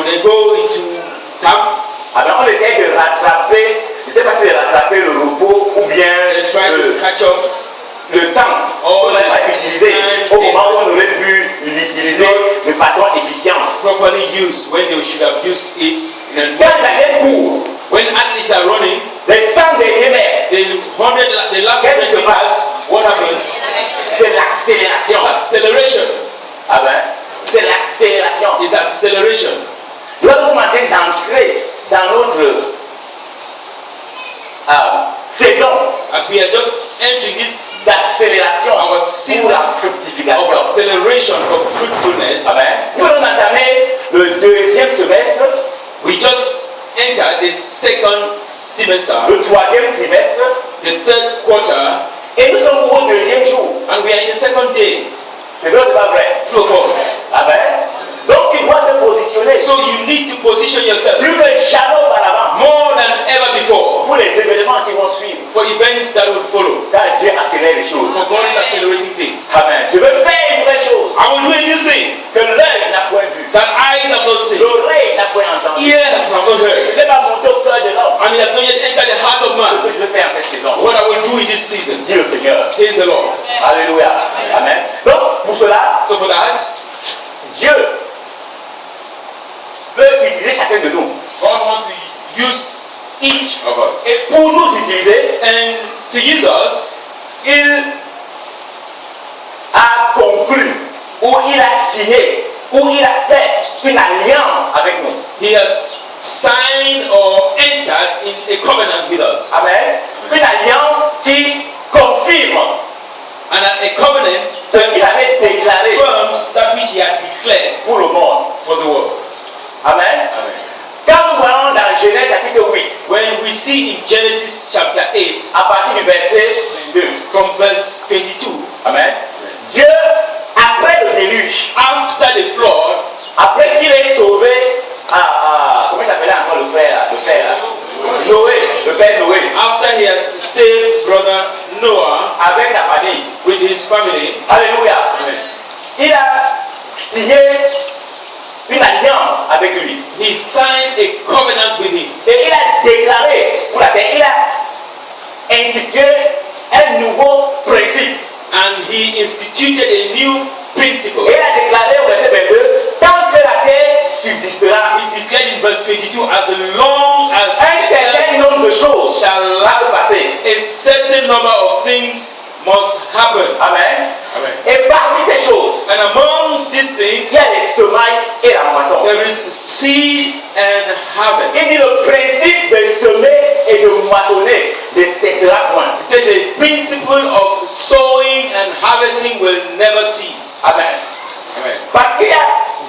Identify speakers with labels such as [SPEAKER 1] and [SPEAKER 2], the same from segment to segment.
[SPEAKER 1] they go into camp.
[SPEAKER 2] Alors on essaie de rattraper, je ne sais pas si de rattraper le repos ou bien
[SPEAKER 1] They try to catch up
[SPEAKER 2] le temps qu'on n'a pas utilisé au moment où on aurait pu l'utiliser de façon efficiente.
[SPEAKER 1] properly used when they should have used it in a
[SPEAKER 2] Quand les athlètes courent,
[SPEAKER 1] when athletes are running,
[SPEAKER 2] les 100 derniers mètres,
[SPEAKER 1] the last
[SPEAKER 2] Qu'est-ce
[SPEAKER 1] 100
[SPEAKER 2] qui se
[SPEAKER 1] meters,
[SPEAKER 2] passe?
[SPEAKER 1] what happens?
[SPEAKER 2] c'est l'accélération.
[SPEAKER 1] Acceleration.
[SPEAKER 2] Ah ben, c'est l'accélération.
[SPEAKER 1] It's acceleration.
[SPEAKER 2] Lorsque vous m'entendez d'entrer dans notre saison
[SPEAKER 1] As we are just entering this
[SPEAKER 2] d'accélération
[SPEAKER 1] our
[SPEAKER 2] pour
[SPEAKER 1] season
[SPEAKER 2] la
[SPEAKER 1] of
[SPEAKER 2] fructification.
[SPEAKER 1] acceleration of fruitfulness,
[SPEAKER 2] Amen. Nous allons entamer le deuxième semestre,
[SPEAKER 1] we just entered the second semester,
[SPEAKER 2] le troisième trimestre,
[SPEAKER 1] the third quarter,
[SPEAKER 2] et nous sommes au deuxième jour.
[SPEAKER 1] and we are in the second day.
[SPEAKER 2] C'est vrai ou c'est pas vrai?
[SPEAKER 1] True or false?
[SPEAKER 2] Amen. Donc tu dois te positionner
[SPEAKER 1] So you need to position yourself
[SPEAKER 2] plus que jamais auparavant
[SPEAKER 1] more than ever before
[SPEAKER 2] pour les événements qui vont suivre.
[SPEAKER 1] for events that will follow.
[SPEAKER 2] Quand Dieu accélère les choses.
[SPEAKER 1] For God is accelerating things.
[SPEAKER 2] Amen. Je veux faire une nouvelle chose
[SPEAKER 1] I will do a new thing
[SPEAKER 2] que l'œil n'a point vu,
[SPEAKER 1] that eyes have not seen,
[SPEAKER 2] l'oreille n'a point entendu.
[SPEAKER 1] ears have not
[SPEAKER 2] Je
[SPEAKER 1] heard,
[SPEAKER 2] n'ai pas monté au cœur de l'homme.
[SPEAKER 1] and it has not yet entered the heart of
[SPEAKER 2] Ce
[SPEAKER 1] man.
[SPEAKER 2] que je veux faire en cette saison.
[SPEAKER 1] What I will do in this season,
[SPEAKER 2] Dis le Seigneur.
[SPEAKER 1] says the Lord.
[SPEAKER 2] Alléluia. Amen. Donc, pour cela,
[SPEAKER 1] So for that,
[SPEAKER 2] Dieu peut utiliser chacun de nous.
[SPEAKER 1] God wants to use each of us.
[SPEAKER 2] Et pour nous utiliser,
[SPEAKER 1] And to use us,
[SPEAKER 2] il a conclu, ou il a signé, ou il a fait une alliance avec nous.
[SPEAKER 1] He has signed or entered in a covenant with us.
[SPEAKER 2] Amen. Une alliance qui confirme
[SPEAKER 1] And a covenant
[SPEAKER 2] ce qu'il avait déclaré
[SPEAKER 1] confirms that which he has declared
[SPEAKER 2] pour le monde.
[SPEAKER 1] for the world.
[SPEAKER 2] Amen.
[SPEAKER 1] Amen.
[SPEAKER 2] Quand nous voyons dans Genèse chapitre 8,
[SPEAKER 1] When we see in Genesis chapter 8,
[SPEAKER 2] à partir du verset 2,
[SPEAKER 1] from verse 22,
[SPEAKER 2] Amen. Dieu, après le déluge,
[SPEAKER 1] after the flood,
[SPEAKER 2] après qu'il ait sauvé, comment il s'appelait encore le frère là? Noé, le père Noé,
[SPEAKER 1] after he has saved brother Noah
[SPEAKER 2] avec sa famille.
[SPEAKER 1] with his family,
[SPEAKER 2] Alléluia.
[SPEAKER 1] Amen,
[SPEAKER 2] Il a signé une alliance avec lui.
[SPEAKER 1] he signed a covenant with him.
[SPEAKER 2] Et il a déclaré pour la terre, il a institué un nouveau principe.
[SPEAKER 1] And he instituted a new principle.
[SPEAKER 2] Et il a déclaré au verset 22, tant que la terre subsistera,
[SPEAKER 1] He declared in verse 22, as long as
[SPEAKER 2] un certain nombre de choses
[SPEAKER 1] shall
[SPEAKER 2] va se
[SPEAKER 1] last,
[SPEAKER 2] passer.
[SPEAKER 1] a certain number of things must happen.
[SPEAKER 2] Amen.
[SPEAKER 1] Amen.
[SPEAKER 2] Et parmi ces choses,
[SPEAKER 1] And amongst these
[SPEAKER 2] il
[SPEAKER 1] things,
[SPEAKER 2] y a les semailles et la moisson.
[SPEAKER 1] there is seed and harvest.
[SPEAKER 2] Il dit le principe de semer et de moissonner ne cessera point.
[SPEAKER 1] He said the principle of sowing and harvesting will never cease.
[SPEAKER 2] Amen.
[SPEAKER 1] Amen.
[SPEAKER 2] Parce qu'il y a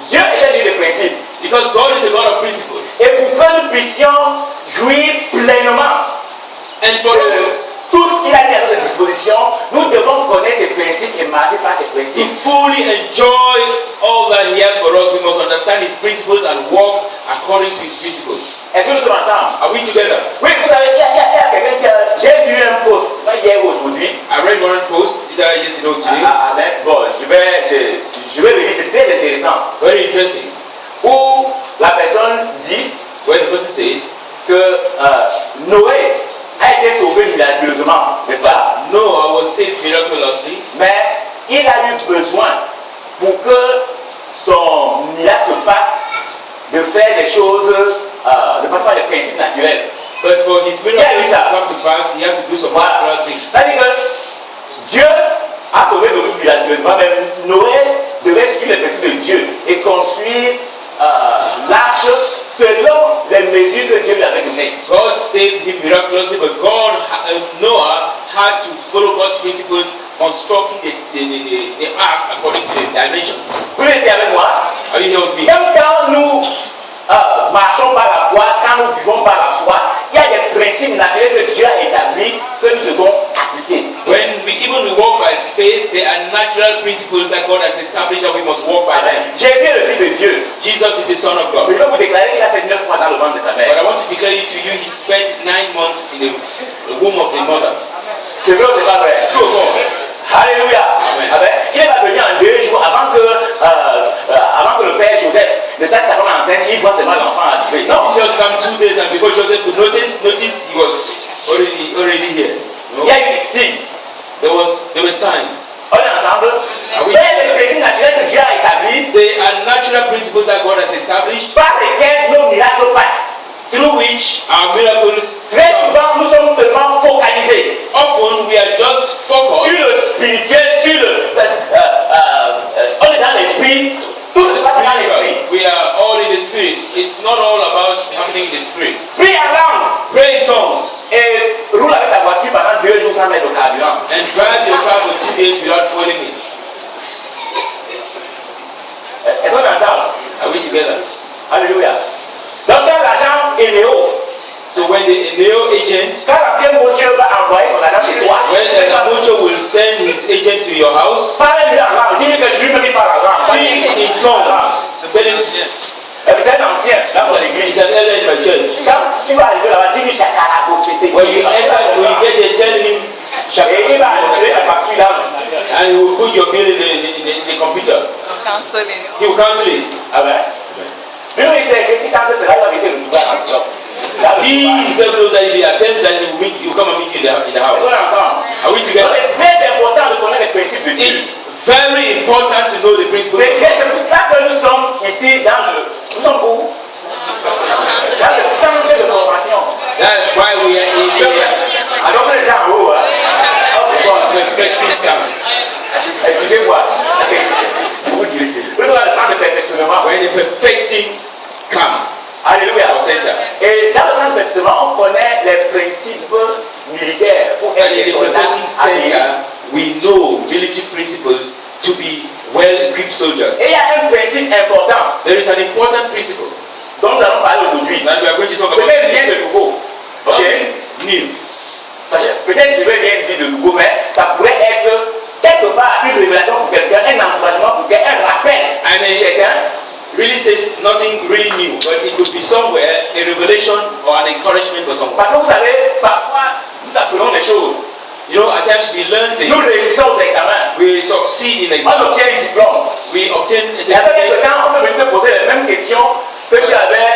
[SPEAKER 2] Dieu est un Dieu de principe.
[SPEAKER 1] Because God is a God of principles.
[SPEAKER 2] Et pour que nous puissions jouir pleinement
[SPEAKER 1] And for us
[SPEAKER 2] tout ce qu'il a mis à notre disposition, nous devons connaître ses principes et marcher par ses
[SPEAKER 1] to
[SPEAKER 2] principes.
[SPEAKER 1] fully enjoy all that He has for us, we must understand His principles and walk according to His principles.
[SPEAKER 2] Est-ce que nous sommes ensemble?
[SPEAKER 1] Are we together?
[SPEAKER 2] Oui, vous savez, il y a quelqu'un qui a... J'ai vu un post, pas hier ou aujourd'hui.
[SPEAKER 1] I read one post either yesterday or today.
[SPEAKER 2] Bon, je vais le lire, c'est très intéressant.
[SPEAKER 1] Very interesting.
[SPEAKER 2] Où la personne dit
[SPEAKER 1] Where the person says
[SPEAKER 2] que Noé a été sauvé miraculeusement, n'est-ce pas?
[SPEAKER 1] Noah was saved miraculously,
[SPEAKER 2] Mais il a eu besoin, pour que son miracle se passe, de faire des choses de façon à des principes naturels.
[SPEAKER 1] but for his miracle to come to pass, he had to do some natural things.
[SPEAKER 2] C'est-à-dire que Dieu a sauvé Noé miraculeusement, mais Noé devait suivre les principes de Dieu et construire l'arche selon les mesures que Dieu lui avait données.
[SPEAKER 1] God saved him miraculously, but Noah had to follow God's principles, constructing the ark according to the dimensions.
[SPEAKER 2] Vous êtes avec moi?
[SPEAKER 1] Are you here with me?
[SPEAKER 2] Même quand nous marchons par la foi, quand nous vivons par la foi, il y a des principes naturels que Dieu a établis que nous devons appliquer.
[SPEAKER 1] When we walk by faith, there are natural principles that God has established and we must walk by them.
[SPEAKER 2] Jésus est le Fils de Dieu.
[SPEAKER 1] Jesus is the Son of God.
[SPEAKER 2] Je peux vous déclarer qu'il a fait 9 mois dans le ventre de sa
[SPEAKER 1] But
[SPEAKER 2] mère.
[SPEAKER 1] I want to declare it to you, he spent 9 months in the womb of the mother.
[SPEAKER 2] C'est vrai ou c'est pas vrai?
[SPEAKER 1] True or false?
[SPEAKER 2] Alléluia.
[SPEAKER 1] Amen.
[SPEAKER 2] Il est pas venu en 2 jours avant que le père Joseph ne sache sa femme enceinte, il voit seulement l'enfant arriver. Non.
[SPEAKER 1] He just come 2 days and before Joseph could notice he was already here. No?
[SPEAKER 2] Il y a eu des signes.
[SPEAKER 1] There were signs.
[SPEAKER 2] On est ensemble.
[SPEAKER 1] oui.
[SPEAKER 2] Mais les principes naturels que Dieu a établis,
[SPEAKER 1] They are natural principles that God has established,
[SPEAKER 2] par lesquels nos miracles passent.
[SPEAKER 1] through which our miracles
[SPEAKER 2] Très
[SPEAKER 1] come.
[SPEAKER 2] souvent, nous sommes seulement focalisés
[SPEAKER 1] Often we are just
[SPEAKER 2] sur
[SPEAKER 1] focused
[SPEAKER 2] le spirituel, sur le. On est dans l'esprit, tout se passe dans l'esprit.
[SPEAKER 1] spiritual. We are all in the spirit. It's not all about happening in the spirit.
[SPEAKER 2] Prie en langue
[SPEAKER 1] Pray in tongues
[SPEAKER 2] et roule avec ta voiture pendant 2 jours sans mettre de carburant.
[SPEAKER 1] and drive your car for 2 days without fueling it.
[SPEAKER 2] Est-ce qu'on entend?
[SPEAKER 1] Are we together?
[SPEAKER 2] Alléluia. Donc, quand l'agent est néo,
[SPEAKER 1] So when the neo agent,
[SPEAKER 2] quand l'ancien voiture va envoyer son agent chez toi,
[SPEAKER 1] when the Lamucho will send his agent to your house,
[SPEAKER 2] parle-lui en langue. Dis-lui que lui-même il parle en langue.
[SPEAKER 1] speak in tongues. Tell him
[SPEAKER 2] C'est un ancien, là pour l'église.
[SPEAKER 1] he's an elder in my church.
[SPEAKER 2] Quand tu vas arriver là-bas, dis-lui Chakarabo, c'était.
[SPEAKER 1] When you enter, when you get there, tell him
[SPEAKER 2] Et il va enlever la facture là.
[SPEAKER 1] and he will put your bill in the computer.
[SPEAKER 3] Counseling.
[SPEAKER 1] He will cancel it.
[SPEAKER 2] Ah ben. Lui, il sait que si quand c'est là, il va mettre le pouvoir en enveloppe.
[SPEAKER 1] He himself knows that if he attends, that he will come and meet you in the house.
[SPEAKER 2] On est ensemble.
[SPEAKER 1] Are we
[SPEAKER 2] Donc,
[SPEAKER 1] together?
[SPEAKER 2] c'est très important de connaître les principes de Dieu.
[SPEAKER 1] It's very important to know the principles
[SPEAKER 2] C'est
[SPEAKER 1] of God.
[SPEAKER 2] pour cela que nous sommes ici dans le. Nous sommes où? Dans le centre de formation.
[SPEAKER 1] That's why we are in the
[SPEAKER 2] Alors, on est déjà en haut. Hein? Oh, bon,
[SPEAKER 1] respecting camp.
[SPEAKER 2] excusez-moi. Nous sommes dans le centre de perfectionnement.
[SPEAKER 1] We're in the perfecting camp
[SPEAKER 2] Alléluia.
[SPEAKER 1] or center.
[SPEAKER 2] Et dans le centre de perfectionnement, on connaît les principes militaires pour
[SPEAKER 1] And
[SPEAKER 2] être
[SPEAKER 1] in
[SPEAKER 2] des
[SPEAKER 1] the
[SPEAKER 2] soldats
[SPEAKER 1] perfecting
[SPEAKER 2] aguerris.
[SPEAKER 1] center, we know military principles to be well-equipped soldiers.
[SPEAKER 2] Et il y a un principe important
[SPEAKER 1] There is an important principle
[SPEAKER 2] dont nous allons parler aujourd'hui.
[SPEAKER 1] that we are going to talk about.
[SPEAKER 2] Peut-être vient de Togo. Ok?
[SPEAKER 1] Something new.
[SPEAKER 2] Peut-être je vais rien dire de Togo, mais ça pourrait être quelque part une révélation pour quelqu'un, un encouragement pour quelqu'un, un rappel
[SPEAKER 1] And
[SPEAKER 2] pour
[SPEAKER 1] it
[SPEAKER 2] quelqu'un.
[SPEAKER 1] really says nothing really new, but it could be somewhere a revelation or an encouragement for someone.
[SPEAKER 2] Parce que vous savez, parfois, nous apprenons des choses.
[SPEAKER 1] You know, at times we learn things.
[SPEAKER 2] Nous réussissons aux examens.
[SPEAKER 1] We succeed in
[SPEAKER 2] On
[SPEAKER 1] exams.
[SPEAKER 2] obtient un diplôme.
[SPEAKER 1] We obtain a
[SPEAKER 2] Et avec
[SPEAKER 1] certificate.
[SPEAKER 2] quelques temps, on peut venir te poser les mêmes questions que tu avais,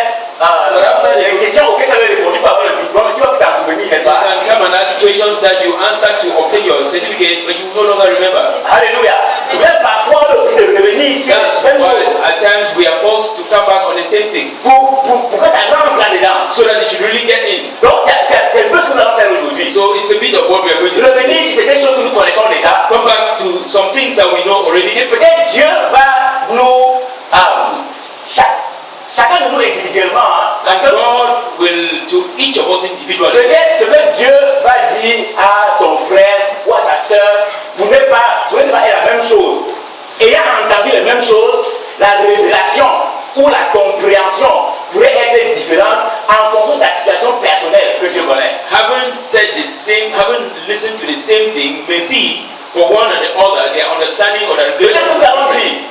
[SPEAKER 2] les questions auxquelles tu avais répondu pour avoir le diplôme, tu vas t'en souvenir, n'est-ce
[SPEAKER 1] You
[SPEAKER 2] pas?
[SPEAKER 1] can come and ask questions that you answer to obtain your certificate, but you no longer remember.
[SPEAKER 2] Alléluia. Même parfois, on est obligé de revenir ici,
[SPEAKER 1] That's
[SPEAKER 2] même
[SPEAKER 1] why
[SPEAKER 2] chose,
[SPEAKER 1] at times we are forced to come back on the same thing,
[SPEAKER 2] pour que ça rentre là-dedans.
[SPEAKER 1] so that it should really get in.
[SPEAKER 2] Donc, c'est un peu ce que nous allons faire aujourd'hui.
[SPEAKER 1] So it's a bit of what we are going to do.
[SPEAKER 2] Revenir, c'est des choses que nous connaissons déjà.
[SPEAKER 1] Come back to some things that we know
[SPEAKER 2] Et
[SPEAKER 1] already.
[SPEAKER 2] peut-être Dieu va nous, chacun de nous individuellement, hein,
[SPEAKER 1] And
[SPEAKER 2] parce que
[SPEAKER 1] God will to each of us individually.
[SPEAKER 2] peut-être ce que Dieu va dire à ton frère ou à ta soeur, vous n'êtes pas la même chose. Ayant entendu les mêmes choses, la révélation ou la compréhension pourrait être différente en fonction de la situation personnelle que Dieu connaît.
[SPEAKER 1] Haven't said the same, haven't listened to the same thing, may be for one and the other, their understanding or their
[SPEAKER 2] Peut-être que nous allons
[SPEAKER 1] relation.
[SPEAKER 2] dire,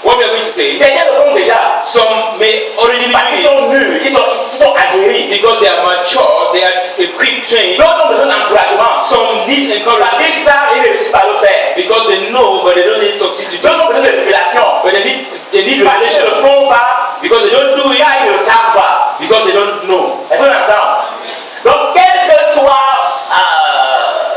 [SPEAKER 1] What we are going to say,
[SPEAKER 2] certains le font déjà,
[SPEAKER 1] some may already be
[SPEAKER 2] parce qu'ils
[SPEAKER 1] doing it
[SPEAKER 2] sont mûrs, ils sont aguerris.
[SPEAKER 1] because they are mature, they are equipped, trained.
[SPEAKER 2] D'autres ont besoin d'encouragement.
[SPEAKER 1] Some need
[SPEAKER 2] Parce
[SPEAKER 1] encouragement
[SPEAKER 2] qu'ils savent, ils ne réussissent pas à le faire.
[SPEAKER 1] because they know, but they don't need succeed to do
[SPEAKER 2] D'autres ont
[SPEAKER 1] it.
[SPEAKER 2] besoin de révélation.
[SPEAKER 1] But they need
[SPEAKER 2] Parce qu'ils ne le
[SPEAKER 1] revelation
[SPEAKER 2] font pas,
[SPEAKER 1] because they don't do it,
[SPEAKER 2] car ils ne le savent pas.
[SPEAKER 1] because they don't know.
[SPEAKER 2] Est-ce qu'on entend? Donc, quelle que soit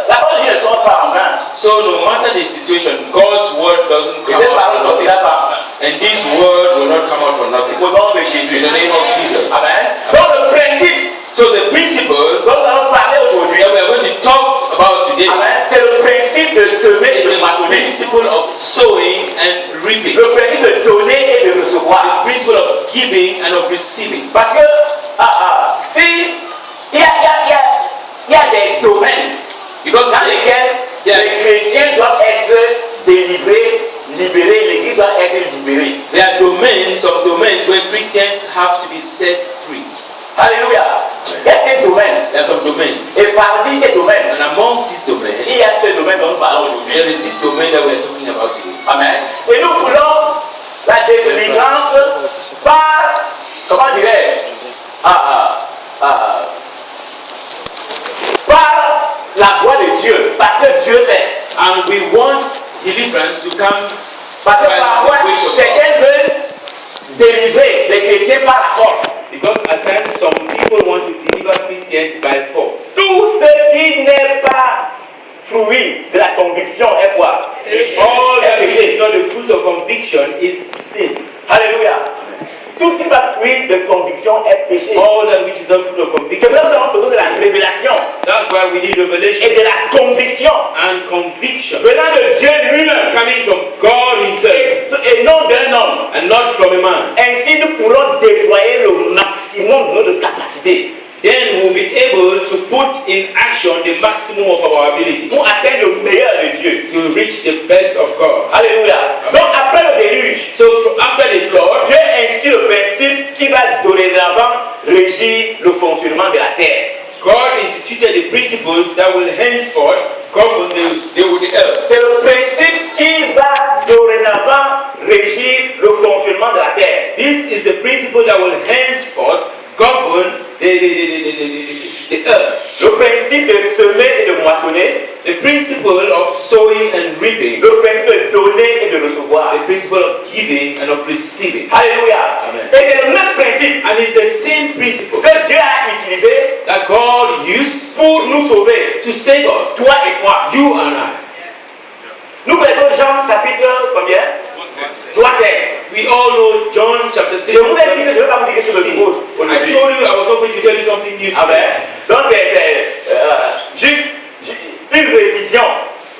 [SPEAKER 2] la parole de Dieu ne sort pas en vain.
[SPEAKER 1] So no matter the situation, God's word doesn't
[SPEAKER 2] Et
[SPEAKER 1] come
[SPEAKER 2] cette
[SPEAKER 1] out
[SPEAKER 2] parole ne
[SPEAKER 1] for nothing.
[SPEAKER 2] sortira pas.
[SPEAKER 1] And this word will not come out for nothing.
[SPEAKER 2] Au nom de
[SPEAKER 1] In
[SPEAKER 2] Jésus.
[SPEAKER 1] the name of Jesus.
[SPEAKER 2] Amen. Donc, le principe
[SPEAKER 1] So the principle
[SPEAKER 2] dont nous allons parler aujourd'hui,
[SPEAKER 1] that we are going to talk about today
[SPEAKER 2] amen, c'est le principe de semer et
[SPEAKER 1] is
[SPEAKER 2] de
[SPEAKER 1] the
[SPEAKER 2] moissonner.
[SPEAKER 1] principle of sowing and reaping.
[SPEAKER 2] Le principe de donner et de
[SPEAKER 1] The
[SPEAKER 2] recevoir.
[SPEAKER 1] principle of giving and of receiving.
[SPEAKER 2] Parce que si il y a des domaines
[SPEAKER 1] Because
[SPEAKER 2] dans lesquels les chrétiens doivent être délivrés, libérés, l'église doit être libérée.
[SPEAKER 1] there are some domains where Christians have to be set free.
[SPEAKER 2] Alléluia. Il y a ces domaines.
[SPEAKER 1] There are some domains.
[SPEAKER 2] Et parmi ces domaines,
[SPEAKER 1] And amongst these domains,
[SPEAKER 2] il y a ce domaine dont nous parlons aujourd'hui.
[SPEAKER 1] there is this domain that we are talking about today.
[SPEAKER 2] Amen. Et nous voulons la délivrance par, comment dirais-je, par la voix de Dieu. Parce que Dieu fait.
[SPEAKER 1] And we want deliverance to come
[SPEAKER 2] Parce que
[SPEAKER 1] by
[SPEAKER 2] parfois,
[SPEAKER 1] the grace of God.
[SPEAKER 2] certains veulent délivrer les chrétiens par la force.
[SPEAKER 1] Because at times some people want to deliver Christians by force.
[SPEAKER 2] Tout ce qui n'est pas fruit de la conviction est quoi?
[SPEAKER 1] All that
[SPEAKER 2] Est
[SPEAKER 1] is
[SPEAKER 2] péché.
[SPEAKER 1] not the fruit of conviction is sin.
[SPEAKER 2] Alléluia. Tout ce qui va fruit de conviction est péché.
[SPEAKER 1] All that which is not fruit of
[SPEAKER 2] C'est
[SPEAKER 1] conviction.
[SPEAKER 2] pour ça que nous avons besoin de la révélation
[SPEAKER 1] That's why we need
[SPEAKER 2] et
[SPEAKER 1] revelation
[SPEAKER 2] de la conviction
[SPEAKER 1] and conviction
[SPEAKER 2] venant de Dieu lui-même
[SPEAKER 1] coming from God Himself
[SPEAKER 2] et non d'un homme.
[SPEAKER 1] and not from a man.
[SPEAKER 2] Ainsi, nous pourrons déployer le maximum de notre capacité
[SPEAKER 1] Then we'll be able to put in action the maximum of our ability
[SPEAKER 2] pour atteindre le meilleur de Dieu.
[SPEAKER 1] to reach the best of God.
[SPEAKER 2] Alléluia. Donc, après le déluge,
[SPEAKER 1] So after the flood,
[SPEAKER 2] Dieu institue le principe qui va dorénavant régir le fonctionnement de la terre.
[SPEAKER 1] God instituted the principles that will henceforth govern the earth.
[SPEAKER 2] C'est le principe qui va dorénavant régir le fonctionnement de la terre.
[SPEAKER 1] This is the principle that will henceforth govern the earth.
[SPEAKER 2] Le principe de semer et de moissonner,
[SPEAKER 1] The principle of sowing and reaping.
[SPEAKER 2] le principe de donner et de recevoir.
[SPEAKER 1] The principle of giving and of receiving.
[SPEAKER 2] Alléluia.
[SPEAKER 1] Amen.
[SPEAKER 2] Et c'est le même principe
[SPEAKER 1] And it's the same principle
[SPEAKER 2] que Dieu a utilisé
[SPEAKER 1] that God used
[SPEAKER 2] pour nous sauver,
[SPEAKER 1] to save us,
[SPEAKER 2] toi et moi.
[SPEAKER 1] you and I.
[SPEAKER 2] Nous connaissons Jean chapitre combien? 3.
[SPEAKER 1] We all know John chapter 3.
[SPEAKER 2] Je vous ai dit que je ne vais pas vous dire quelque chose de nouveau
[SPEAKER 1] I
[SPEAKER 2] aujourd'hui.
[SPEAKER 1] told you I was hoping to tell you something new.
[SPEAKER 2] Amen. Donc c'est juste une révision,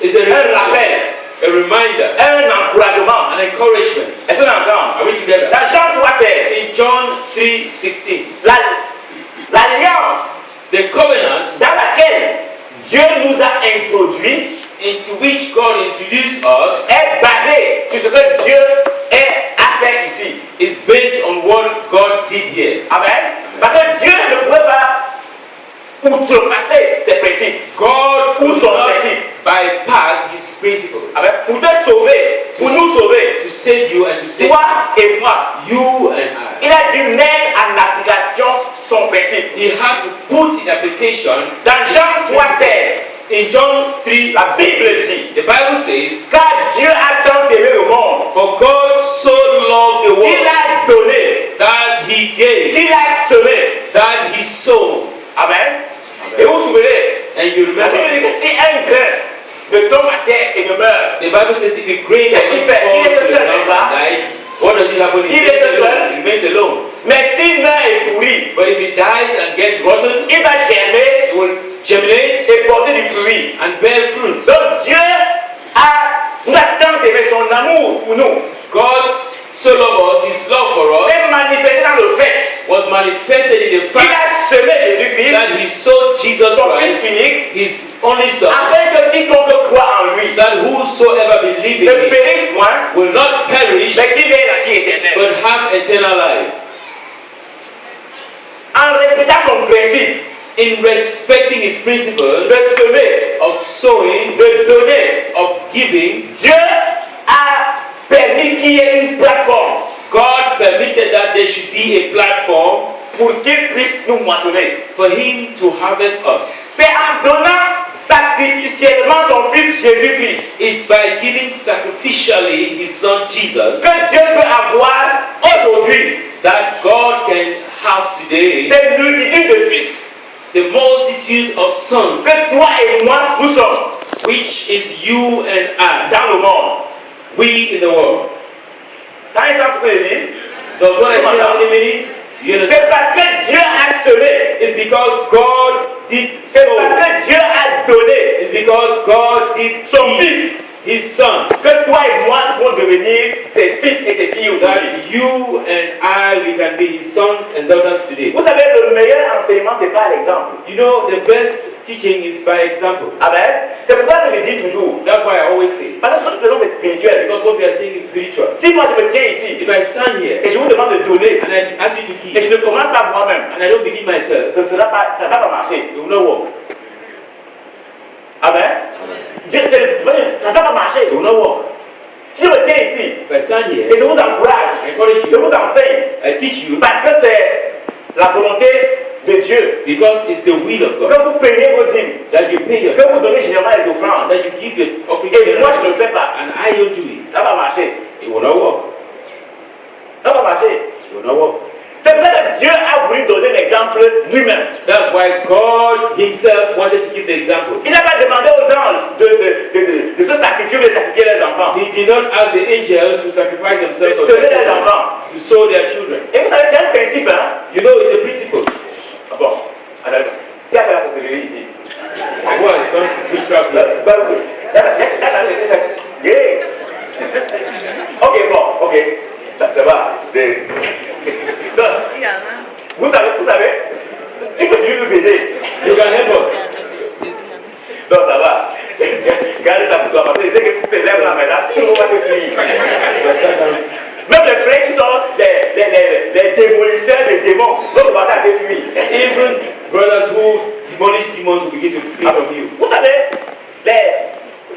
[SPEAKER 1] It's a
[SPEAKER 2] un rappel,
[SPEAKER 1] a reminder,
[SPEAKER 2] un encouragement.
[SPEAKER 1] an encouragement.
[SPEAKER 2] Est-ce qu'on est ensemble?
[SPEAKER 1] Are we together?
[SPEAKER 2] Dans Jean 3,
[SPEAKER 1] In John 3:16,
[SPEAKER 2] l'alliance
[SPEAKER 1] the covenant
[SPEAKER 2] dans laquelle Dieu nous a introduits
[SPEAKER 1] into which God introduced us
[SPEAKER 2] est basée sur ce que Dieu a fait ici.
[SPEAKER 1] is based on what God did here.
[SPEAKER 2] Amen. Parce que Dieu ne pouvait pas outrepasser ses principes.
[SPEAKER 1] God
[SPEAKER 2] Ou
[SPEAKER 1] could
[SPEAKER 2] son
[SPEAKER 1] not
[SPEAKER 2] principe.
[SPEAKER 1] bypass His principles
[SPEAKER 2] Amen. Pour te sauver, pour nous sauver,
[SPEAKER 1] to save you and to save
[SPEAKER 2] toi et moi.
[SPEAKER 1] you and I.
[SPEAKER 2] Il a dû mettre en application son principe.
[SPEAKER 1] He had to put in application
[SPEAKER 2] Dans Jean 3,16,
[SPEAKER 1] in John 3,
[SPEAKER 2] la Bible dit,
[SPEAKER 1] the Bible says,
[SPEAKER 2] car Dieu a tant aimé le monde,
[SPEAKER 1] for God so loved the
[SPEAKER 2] qu'il
[SPEAKER 1] world
[SPEAKER 2] a donné,
[SPEAKER 1] that He gave,
[SPEAKER 2] qu'il a semé.
[SPEAKER 1] that He sowed.
[SPEAKER 2] Amen. Et vous vous souvenez,
[SPEAKER 1] And you
[SPEAKER 2] la Bible
[SPEAKER 1] remember,
[SPEAKER 2] dit que si un grain ne tombe à terre et ne meurt,
[SPEAKER 1] the Bible says if a grain
[SPEAKER 2] Qu'est-ce qu'il
[SPEAKER 1] doesn't
[SPEAKER 2] fait?
[SPEAKER 1] fall
[SPEAKER 2] Il est
[SPEAKER 1] to the
[SPEAKER 2] seul,
[SPEAKER 1] ground
[SPEAKER 2] là.
[SPEAKER 1] and die, what does it happen?
[SPEAKER 2] Il est seul.
[SPEAKER 1] It remains alone.
[SPEAKER 2] mais s'il meurt et pourrit,
[SPEAKER 1] But if it dies and gets rotten,
[SPEAKER 2] il va germer
[SPEAKER 1] it will germinate
[SPEAKER 2] et porter du fruit.
[SPEAKER 1] and bear fruit.
[SPEAKER 2] Donc Dieu nous a tant aimé, son amour pour nous
[SPEAKER 1] God so loved us, His love for us
[SPEAKER 2] est manifesté dans le fait
[SPEAKER 1] was manifested in the
[SPEAKER 2] qu'il
[SPEAKER 1] fact
[SPEAKER 2] a semé Jésus-Christ,
[SPEAKER 1] that He sowed Jesus
[SPEAKER 2] son Fils
[SPEAKER 1] Christ,
[SPEAKER 2] unique,
[SPEAKER 1] His only Son,
[SPEAKER 2] afin que quiconque croit en lui
[SPEAKER 1] that whosoever believes
[SPEAKER 2] ne
[SPEAKER 1] in Him
[SPEAKER 2] périsse point,
[SPEAKER 1] will not perish
[SPEAKER 2] mais qu'il ait la vie éternelle.
[SPEAKER 1] but have eternal life.
[SPEAKER 2] En respectant son principe
[SPEAKER 1] In respecting His principles
[SPEAKER 2] de semer,
[SPEAKER 1] of sowing,
[SPEAKER 2] de donner,
[SPEAKER 1] of giving,
[SPEAKER 2] Dieu a permis qu'il y ait une plateforme
[SPEAKER 1] God permitted that there should be a platform
[SPEAKER 2] pour qu'il puisse nous moissonner.
[SPEAKER 1] for Him to harvest us.
[SPEAKER 2] C'est en donnant sacrificiellement son Fils Jésus-Christ
[SPEAKER 1] It's by giving sacrificially His Son Jesus
[SPEAKER 2] que Dieu peut avoir aujourd'hui
[SPEAKER 1] that God can have today
[SPEAKER 2] des multitudes de fils
[SPEAKER 1] the multitude of sons,
[SPEAKER 2] que toi et moi nous sommes
[SPEAKER 1] which is you and I,
[SPEAKER 2] dans le monde.
[SPEAKER 1] we in the world.
[SPEAKER 2] Quand il s'en peut dire,
[SPEAKER 1] Does what I say how many minutes? You understand?
[SPEAKER 2] c'est parce que Dieu a semé,
[SPEAKER 1] It's because God did
[SPEAKER 2] c'est
[SPEAKER 1] so.
[SPEAKER 2] parce que Dieu a donné
[SPEAKER 1] It's because God did
[SPEAKER 2] son
[SPEAKER 1] give
[SPEAKER 2] Fils
[SPEAKER 1] His Son
[SPEAKER 2] que toi et moi nous pouvons devenir ses fils et ses filles aujourd'hui.
[SPEAKER 1] that you and I, we can be His sons and daughters today.
[SPEAKER 2] Vous savez, le meilleur enseignement, c'est pas l'exemple.
[SPEAKER 1] You know, the best teaching is by example.
[SPEAKER 2] Amen. C'est pourquoi je le dis toujours.
[SPEAKER 1] That's why I always say,
[SPEAKER 2] Parce que ce que nous faisons, c'est spirituel.
[SPEAKER 1] because what we are saying is spiritual.
[SPEAKER 2] Si moi je me tiens ici
[SPEAKER 1] If I stand
[SPEAKER 2] et
[SPEAKER 1] here
[SPEAKER 2] je vous demande de donner
[SPEAKER 1] and I ask you to
[SPEAKER 2] et
[SPEAKER 1] give,
[SPEAKER 2] je ne commence pas moi-même,
[SPEAKER 1] and I don't begin myself,
[SPEAKER 2] ça ne va pas marcher.
[SPEAKER 1] it will not work.
[SPEAKER 2] Amen. Ça ne va pas marcher.
[SPEAKER 1] It will not work.
[SPEAKER 2] Si je me tiens ici
[SPEAKER 1] If I stand here,
[SPEAKER 2] et je vous encourage,
[SPEAKER 1] I encourage
[SPEAKER 2] je
[SPEAKER 1] you,
[SPEAKER 2] vous enseigne,
[SPEAKER 1] I teach you,
[SPEAKER 2] parce que c'est la volonté de Dieu,
[SPEAKER 1] because it's the will of God
[SPEAKER 2] que vous payez vos dîmes,
[SPEAKER 1] that you pay your
[SPEAKER 2] que vous donnez généralement les offrandes,
[SPEAKER 1] that you give your offering
[SPEAKER 2] et moi je ne le fais pas,
[SPEAKER 1] and I don't do it.
[SPEAKER 2] ça va marcher.
[SPEAKER 1] It will not work.
[SPEAKER 2] Ça va marcher.
[SPEAKER 1] will not work.
[SPEAKER 2] C'est pour ça que Dieu a voulu donner l'exemple lui-même.
[SPEAKER 1] That's why God Himself wanted to give the example.
[SPEAKER 2] Il n'a pas demandé aux anges de se sacrifier ou de sacrifier les enfants.
[SPEAKER 1] He did not ask the angels to sacrifice themselves
[SPEAKER 2] De sauver les enfants.
[SPEAKER 1] to sow their children.
[SPEAKER 2] Et vous savez, c'est un principe, hein?
[SPEAKER 1] You know, it's a principle.
[SPEAKER 2] Ah bon, alors, qui a fait la sorcellerie ici?
[SPEAKER 1] Who has done witchcraft here?
[SPEAKER 2] Ok, bon, ok. Ça va. Donc, vous savez, tu peux toujours nous aider.
[SPEAKER 1] You can help us.
[SPEAKER 2] Donc, ça va. Gardez ça pour toi, parce que je sais que si tu te lèves là maintenant, tout le monde va te suivre. Même les frères qui sont les démolisseurs des démons, donc va te fuir.
[SPEAKER 1] Even brothers who demolish demons will begin to flee from you.
[SPEAKER 2] Vous savez,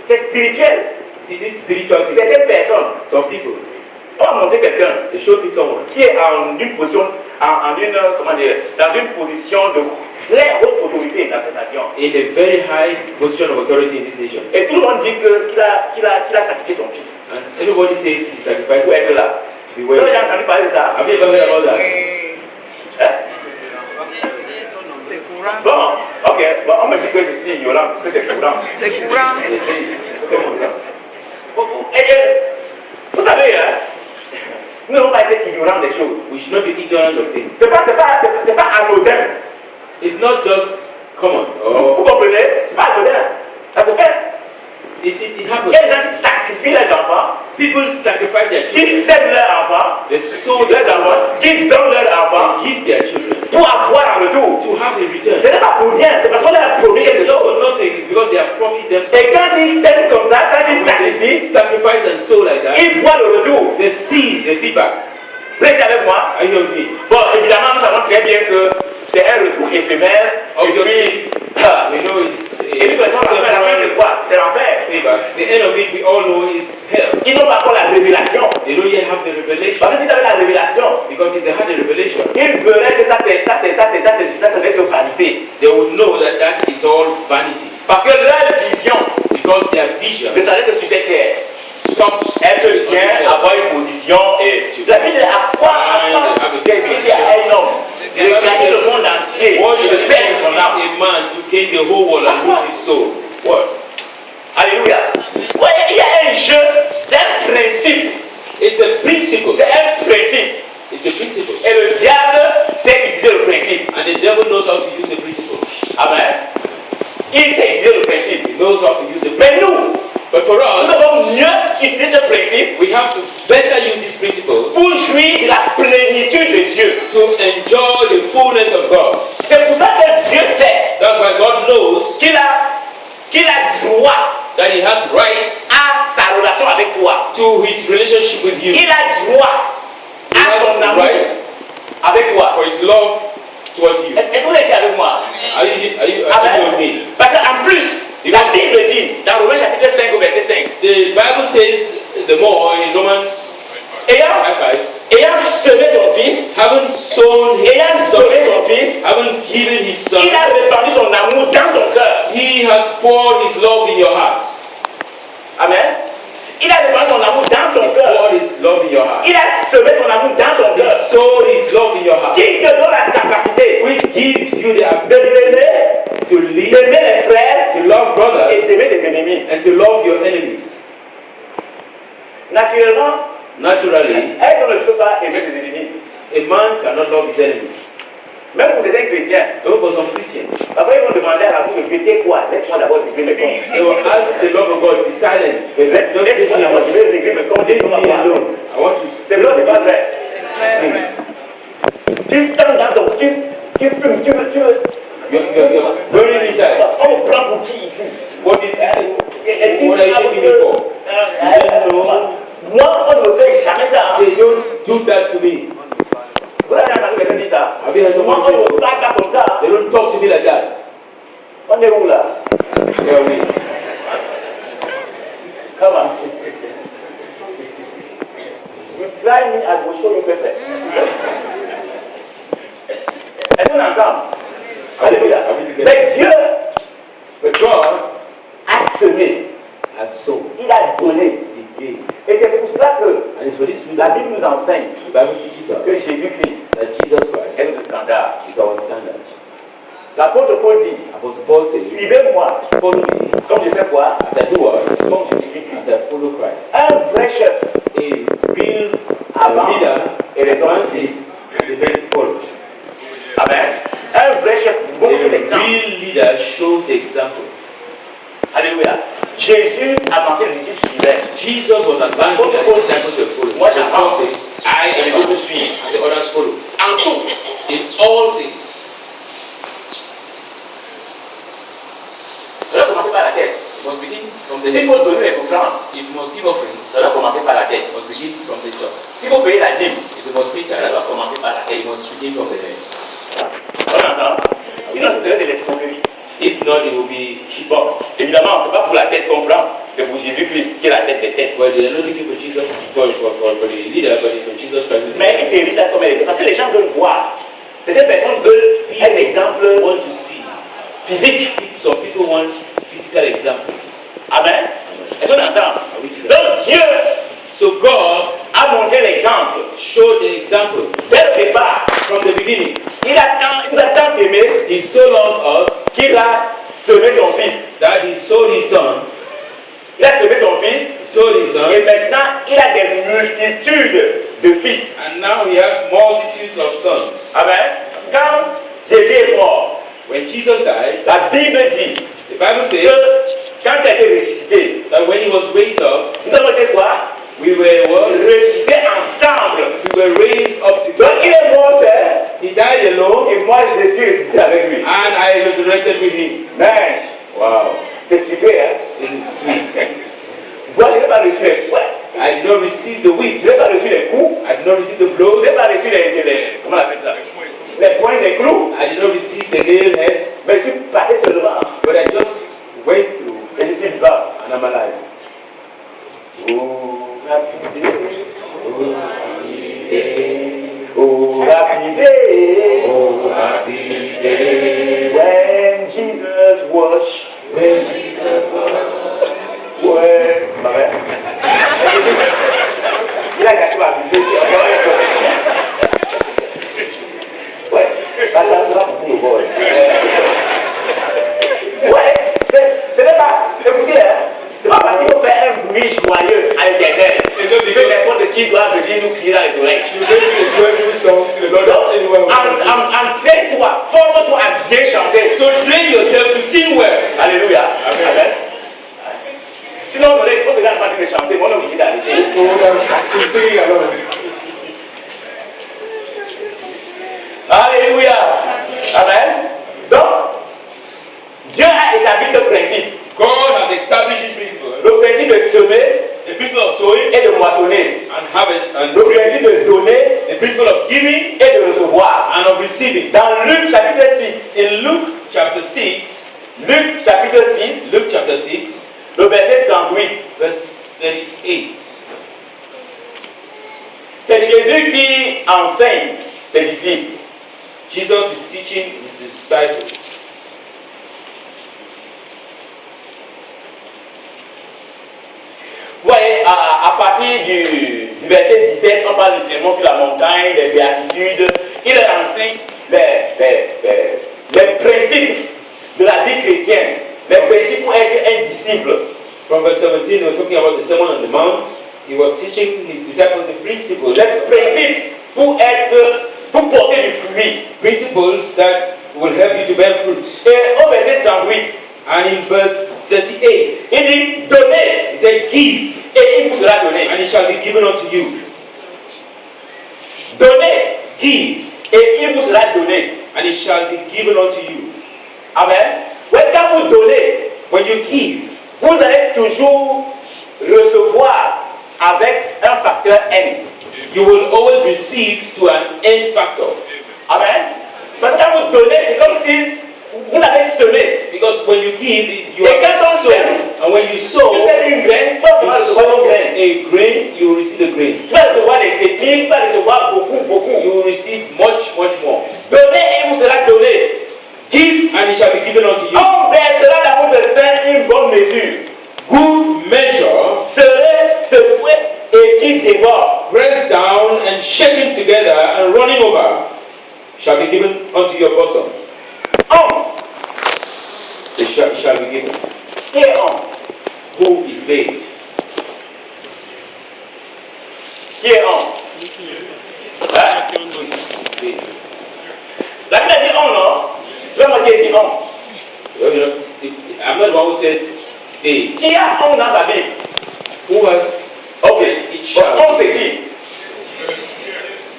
[SPEAKER 2] c'est spirituel.
[SPEAKER 1] See, this spiritual thing,
[SPEAKER 2] Certaines personnes,
[SPEAKER 1] some people,
[SPEAKER 2] on va montrer quelqu'un
[SPEAKER 1] they show me someone
[SPEAKER 2] qui est en une position, dans une position de très haute autorité dans cette nation.
[SPEAKER 1] in a very high position of authority in this nation.
[SPEAKER 2] Et tout le monde dit qu'il a sacrifié son fils
[SPEAKER 1] And everybody says he sacrificed
[SPEAKER 2] pour être là.
[SPEAKER 1] to be
[SPEAKER 2] Vous avez
[SPEAKER 1] well.
[SPEAKER 2] entendu parler de ça?
[SPEAKER 1] Have you ever heard about that?
[SPEAKER 2] Hein? Bon, ok, bon, on me dit que je suis ignorant, que c'est courant.
[SPEAKER 3] C'est courant.
[SPEAKER 1] They say it's common.
[SPEAKER 2] Vous savez, hein, nous n'avons pas été ignorants des choses.
[SPEAKER 1] We should not be ignorant of things.
[SPEAKER 2] C'est pas anodin.
[SPEAKER 1] It's not just common.
[SPEAKER 2] Vous comprenez? C'est pas anodin. Ça se fait.
[SPEAKER 1] It happens.
[SPEAKER 2] Les gens qui sacrifient les enfants,
[SPEAKER 1] People sacrifice their children.
[SPEAKER 2] qui sèment leurs enfants,
[SPEAKER 1] They sow
[SPEAKER 2] les
[SPEAKER 1] their
[SPEAKER 2] enfants,
[SPEAKER 1] children.
[SPEAKER 2] qui donnent leurs enfants
[SPEAKER 1] They give their children
[SPEAKER 2] pour avoir en retour.
[SPEAKER 1] to have a return.
[SPEAKER 2] Ce n'est pas pour rien, c'est parce qu'on a promis quelque
[SPEAKER 1] It's not
[SPEAKER 2] chose.
[SPEAKER 1] for nothing. It's because they have promised
[SPEAKER 2] Et
[SPEAKER 1] themselves.
[SPEAKER 2] quand ils sèment comme ça, quand ils
[SPEAKER 1] When
[SPEAKER 2] sacrifient,
[SPEAKER 1] they sacrifice and sow like that,
[SPEAKER 2] ils voient le retour.
[SPEAKER 1] they see the feedback.
[SPEAKER 2] Restez avec moi.
[SPEAKER 1] Are you with me?
[SPEAKER 2] Bon, évidemment, nous savons très bien que c'est un retour éphémère. Et puis,
[SPEAKER 1] We know
[SPEAKER 2] et puis, la fin, c'est quoi? C'est l'enfer.
[SPEAKER 1] feedback. The end of it, we all know, is hell.
[SPEAKER 2] Ils n'ont pas encore la révélation.
[SPEAKER 1] They don't yet have the revelation.
[SPEAKER 2] Parce que s'ils avaient la révélation,
[SPEAKER 1] Because if they had the revelation,
[SPEAKER 2] ils verraient que ça c'est une vanité.
[SPEAKER 1] they would know that that is all vanity.
[SPEAKER 2] Parce que leur vision
[SPEAKER 1] Because their vision
[SPEAKER 2] de savoir que sur cette terre,
[SPEAKER 1] stops
[SPEAKER 2] être bien, avoir une position et la Bible à quoi servir à un homme de gagner le monde entier,
[SPEAKER 1] What
[SPEAKER 2] de
[SPEAKER 1] should
[SPEAKER 2] perdre son âme.
[SPEAKER 1] a man to gain the whole world and lose his soul? What?
[SPEAKER 2] Alléluia. Ouais, il y a un jeu, c'est un principe.
[SPEAKER 1] It's a principle.
[SPEAKER 2] C'est un principe.
[SPEAKER 1] It's a principle.
[SPEAKER 2] Et le diable sait utiliser le principe.
[SPEAKER 1] And the devil knows how to use the principle.
[SPEAKER 2] Amen. Il sait utiliser le principe.
[SPEAKER 1] He knows how to use the principle.
[SPEAKER 2] Mais nous,
[SPEAKER 1] But for
[SPEAKER 2] nous
[SPEAKER 1] us,
[SPEAKER 2] devons mieux utiliser ce principe
[SPEAKER 1] we have to better use this principle
[SPEAKER 2] pour jouir de la plénitude de Dieu.
[SPEAKER 1] to enjoy the fullness of God.
[SPEAKER 2] C'est pour ça que Dieu sait
[SPEAKER 1] That's why God knows
[SPEAKER 2] qu'il a droit
[SPEAKER 1] that He has right
[SPEAKER 2] à sa relation avec toi.
[SPEAKER 1] to His relationship with you.
[SPEAKER 2] Il a droit
[SPEAKER 1] He
[SPEAKER 2] à ton
[SPEAKER 1] has
[SPEAKER 2] amour
[SPEAKER 1] right
[SPEAKER 2] avec toi.
[SPEAKER 1] for His love towards you.
[SPEAKER 2] Est-ce que vous êtes avec moi?
[SPEAKER 1] Are you
[SPEAKER 2] Amen.
[SPEAKER 1] with me?
[SPEAKER 2] Parce qu'en plus, la Bible dit, dans Romains chapitre 5 au verset 5,
[SPEAKER 1] The Bible says the more in Romans
[SPEAKER 2] ayant
[SPEAKER 1] 5,
[SPEAKER 2] semé ton fils,
[SPEAKER 1] having sown his
[SPEAKER 2] ayant
[SPEAKER 1] son,
[SPEAKER 2] semé ton fils,
[SPEAKER 1] having given his son,
[SPEAKER 2] il a répandu son amour dans ton cœur.
[SPEAKER 1] He has poured his love in your heart.
[SPEAKER 2] Amen. Il a répandu son amour dans ton cœur.
[SPEAKER 1] Poured his love in your heart.
[SPEAKER 2] Il a semé son amour dans ton
[SPEAKER 1] He
[SPEAKER 2] cœur.
[SPEAKER 1] sowed his love in your heart,
[SPEAKER 2] Qui te donne la capacité
[SPEAKER 1] which gives you the
[SPEAKER 2] de
[SPEAKER 1] ability
[SPEAKER 2] t'aimer,
[SPEAKER 1] to live,
[SPEAKER 2] d'aimer les frères
[SPEAKER 1] to love brothers,
[SPEAKER 2] et d'aimer tes ennemis.
[SPEAKER 1] and to love your enemies.
[SPEAKER 2] Naturellement,
[SPEAKER 1] Naturally,
[SPEAKER 2] un homme ne peut pas aimer ses ennemis.
[SPEAKER 1] a man cannot love his enemies.
[SPEAKER 2] Même pour certains chrétiens.
[SPEAKER 1] Even for some Christians,
[SPEAKER 2] Après, ils vont demander à l'amour de fêter quoi? Laisse-moi d'abord régler mes comptes.
[SPEAKER 1] they will ask the love of God, be silent. Just
[SPEAKER 2] Laisse-moi d'abord régler mes comptes.
[SPEAKER 1] leave me alone. I want to.
[SPEAKER 2] C'est vrai, c'est pas vrai.
[SPEAKER 3] Vrai, vrai.
[SPEAKER 2] Tu sens dans ton tu fumes, tu veux.
[SPEAKER 1] You're burning inside.
[SPEAKER 2] On me prend pour qui ici?
[SPEAKER 1] What are you taking me for?
[SPEAKER 2] Moi, on ne me fait jamais ça.
[SPEAKER 1] They don't do that to me.
[SPEAKER 2] Vous avez entendu quelqu'un dire ça?
[SPEAKER 1] Have you heard
[SPEAKER 2] Moi,
[SPEAKER 1] someone
[SPEAKER 2] on ne
[SPEAKER 1] say
[SPEAKER 2] me parle pas comme ça.
[SPEAKER 1] they don't talk to me like that?
[SPEAKER 2] On est où là?
[SPEAKER 1] Tell me.
[SPEAKER 2] Comment? You try me, I will show you better. Est-ce qu'on entend? Alléluia. Mais Dieu
[SPEAKER 1] But God
[SPEAKER 2] a semé,
[SPEAKER 1] has sown.
[SPEAKER 2] il a donné.
[SPEAKER 1] He gave.
[SPEAKER 2] Et c'est pour ça que
[SPEAKER 1] And it's for this reason
[SPEAKER 2] la Bible nous enseigne
[SPEAKER 1] the Bible teaches us
[SPEAKER 2] que Jésus Jésus-Christ
[SPEAKER 1] that Jesus Christ
[SPEAKER 2] est notre standard.
[SPEAKER 1] is our standard.
[SPEAKER 2] L'apôtre Paul dit,
[SPEAKER 1] Apostle Paul says,
[SPEAKER 2] suivez-moi,
[SPEAKER 1] follow me
[SPEAKER 2] comme je fais quoi?
[SPEAKER 1] as I do what?
[SPEAKER 2] Comme Jésus-Christ.
[SPEAKER 1] As I follow Christ.
[SPEAKER 2] Un vrai chef
[SPEAKER 1] A real
[SPEAKER 2] avant
[SPEAKER 1] leader
[SPEAKER 2] et les hommes
[SPEAKER 1] advances the very follow.
[SPEAKER 2] Amen. Un vrai chef
[SPEAKER 1] A
[SPEAKER 2] montre l'exemple.
[SPEAKER 1] real leader shows the example.
[SPEAKER 2] Alléluia. Jésus avançait, les disciples suivaient.
[SPEAKER 1] Jesus was advancing and the disciples were following.
[SPEAKER 2] Moi,
[SPEAKER 1] Apostle Paul says, I
[SPEAKER 2] et les
[SPEAKER 1] am
[SPEAKER 2] autres suivent.
[SPEAKER 1] and the others follow.
[SPEAKER 2] En tout,
[SPEAKER 1] In all things.
[SPEAKER 2] ça doit commencer par la tête.
[SPEAKER 1] You must begin from the
[SPEAKER 2] S'il
[SPEAKER 1] head.
[SPEAKER 2] faut donner les offrandes,
[SPEAKER 1] If you must give offerings,
[SPEAKER 2] ça doit commencer par la tête.
[SPEAKER 1] you must begin from the top.
[SPEAKER 2] S'il faut payer la dîme,
[SPEAKER 1] If you must pay
[SPEAKER 2] ça doit
[SPEAKER 1] tithes,
[SPEAKER 2] commencer par la tête.
[SPEAKER 1] you must begin from the head.
[SPEAKER 2] On entend? Sinon, ce serait de l'escroquerie.
[SPEAKER 1] If not, it will be cheap.
[SPEAKER 2] Bon, évidemment, ce n'est pas pour la tête qu'on prend, c'est pour Jésus-Christ qui est la tête des têtes.
[SPEAKER 1] Well, they are not looking for Jesus for the leader, but it's for Jesus Christ.
[SPEAKER 2] Mais il hérite comme elle est. Parce que les gens veulent voir. Certaines personnes veulent un exemple
[SPEAKER 1] Want to see.
[SPEAKER 2] physique.
[SPEAKER 1] Some people want physical examples.
[SPEAKER 2] Amen. Est-ce qu'on entend?
[SPEAKER 1] Are we together?
[SPEAKER 2] Donc Dieu
[SPEAKER 1] So God
[SPEAKER 2] a montré l'exemple
[SPEAKER 1] showed an example
[SPEAKER 2] dès le départ.
[SPEAKER 1] from the beginning.
[SPEAKER 2] Il a tant aimé
[SPEAKER 1] He so loved us
[SPEAKER 2] qu'il a semé son fils.
[SPEAKER 1] that he sold his son.
[SPEAKER 2] Il a semé son fils
[SPEAKER 1] He sold his son.
[SPEAKER 2] et maintenant il a des multitudes de fils.
[SPEAKER 1] And now he has multitudes of sons.
[SPEAKER 2] Amen. Quand Jésus est mort,
[SPEAKER 1] When Jesus died,
[SPEAKER 2] la Bible dit
[SPEAKER 1] the Bible
[SPEAKER 2] que
[SPEAKER 1] says
[SPEAKER 2] quand il a été ressuscité,
[SPEAKER 1] that when he was raised up,
[SPEAKER 2] nous avons été quoi?
[SPEAKER 1] we were what?
[SPEAKER 2] Ressuscités ensemble.
[SPEAKER 1] We were raised up
[SPEAKER 2] Donc il
[SPEAKER 1] together.
[SPEAKER 2] est mort seul
[SPEAKER 1] He died alone,
[SPEAKER 2] et moi je suis ressuscité avec lui.
[SPEAKER 1] and I resurrected with him.
[SPEAKER 2] Mais
[SPEAKER 1] Wow,
[SPEAKER 2] c'est super, hein?
[SPEAKER 1] it is sweet.
[SPEAKER 2] Moi je n'ai pas reçu les coups.
[SPEAKER 1] I did not receive the whip.
[SPEAKER 2] Je n'ai pas reçu les coups.
[SPEAKER 1] I did not receive the
[SPEAKER 2] Je
[SPEAKER 1] blows.
[SPEAKER 2] n'ai pas reçu comment on appelle ça? Les points des clous.
[SPEAKER 1] I did not receive the nail heads.
[SPEAKER 2] Mais je suis passé seulement.
[SPEAKER 1] But I just went through,
[SPEAKER 2] Et je suis vivant.
[SPEAKER 1] and I'm alive.
[SPEAKER 2] Oh, happy day. Oh, happy day.
[SPEAKER 1] Oh, happy day.
[SPEAKER 2] When Jesus was.
[SPEAKER 1] When Jesus was.
[SPEAKER 2] Ouais. Ma mère. Il a gâché ma vie. Ouais. Ça sera pour le boy. Ouais. Ce n'est pas. Écoutez, hein. C'est pas parce qu'il faut faire un bruit joyeux à l'éternel. Que n'importe qui doit venir nous crier dans les oreilles. Entraîne-toi, forme-toi à bien chanter.
[SPEAKER 1] So train yourself to sing well.
[SPEAKER 2] Alléluia.
[SPEAKER 1] Amen.
[SPEAKER 2] Amen. Sinon, on aurait, il faut que les gens de chanter. Moi, on est obligé d'arrêter. Alléluia. Amen. Donc, Dieu a établi ce principe.
[SPEAKER 1] God has established this principle.
[SPEAKER 2] Le principe de semer
[SPEAKER 1] The principle of sowing
[SPEAKER 2] et de moissonner.
[SPEAKER 1] and harvest, and
[SPEAKER 2] Le principe de donner
[SPEAKER 1] the principle of giving
[SPEAKER 2] et de recevoir.
[SPEAKER 1] and of receiving.
[SPEAKER 2] Dans Luc chapitre 6,
[SPEAKER 1] In Luke chapter 6,
[SPEAKER 2] Luc chapitre 6,
[SPEAKER 1] Luke chapter 6,
[SPEAKER 2] le verset 38,
[SPEAKER 1] verse 38.
[SPEAKER 2] c'est Jésus qui enseigne ses disciples.
[SPEAKER 1] Jesus is teaching his disciples.
[SPEAKER 2] Vous voyez, à partir du verset 17, on parle du sermon sur la montagne, des béatitudes. Il enseigne les principes de la vie chrétienne, les principes pour être un disciple.
[SPEAKER 1] From verse 17, we were talking about the Sermon on the Mount. He was teaching his disciples the principles.
[SPEAKER 2] Les principes pour porter du fruit.
[SPEAKER 1] Principles that will help you to bear fruits.
[SPEAKER 2] Et au verset 38,
[SPEAKER 1] And in verse 38,
[SPEAKER 2] il dit donnez
[SPEAKER 1] he said, give,
[SPEAKER 2] et il vous sera donné.
[SPEAKER 1] and it shall be given unto you.
[SPEAKER 2] Donnez
[SPEAKER 1] Give,
[SPEAKER 2] et il vous sera donné.
[SPEAKER 1] and it shall be given unto you.
[SPEAKER 2] Amen. Ouais, quand vous donnez,
[SPEAKER 1] When you give,
[SPEAKER 2] vous allez toujours recevoir avec un facteur N.
[SPEAKER 1] you will always receive to an end factor.
[SPEAKER 2] Amen. Parce que quand vous donnez, c'est comme si vous l'avez semé.
[SPEAKER 1] Because when you give, you
[SPEAKER 2] Et
[SPEAKER 1] are
[SPEAKER 2] quand on
[SPEAKER 1] sown.
[SPEAKER 2] sème,
[SPEAKER 1] And when you
[SPEAKER 2] tu
[SPEAKER 1] sow,
[SPEAKER 2] fais une graine, tu vas recevoir une graine.
[SPEAKER 1] a grain, you will receive a grain.
[SPEAKER 2] Tu vas recevoir des épines, tu vas recevoir beaucoup.
[SPEAKER 1] You will receive much more.
[SPEAKER 2] Donnez et il vous sera donné.
[SPEAKER 1] Give, and it shall be given unto you.
[SPEAKER 2] On versera dans votre sein une bonne mesure.
[SPEAKER 1] Good measure,
[SPEAKER 2] Serait secoué et qui déborde.
[SPEAKER 1] pressed down and shaken together and running shall be given unto your bosom. It shall be given.
[SPEAKER 2] Qui est homme?
[SPEAKER 1] Who is they?
[SPEAKER 2] Qui est homme? Hein?
[SPEAKER 1] They.
[SPEAKER 2] La Bible dit homme, non? C'est pas moi qui ai dit homme.
[SPEAKER 1] Well, you know, I'm not the one who said they.
[SPEAKER 2] Qui a homme dans sa Bible?
[SPEAKER 1] Who has
[SPEAKER 2] Ok.
[SPEAKER 1] it shall?
[SPEAKER 2] Homme c'est qui?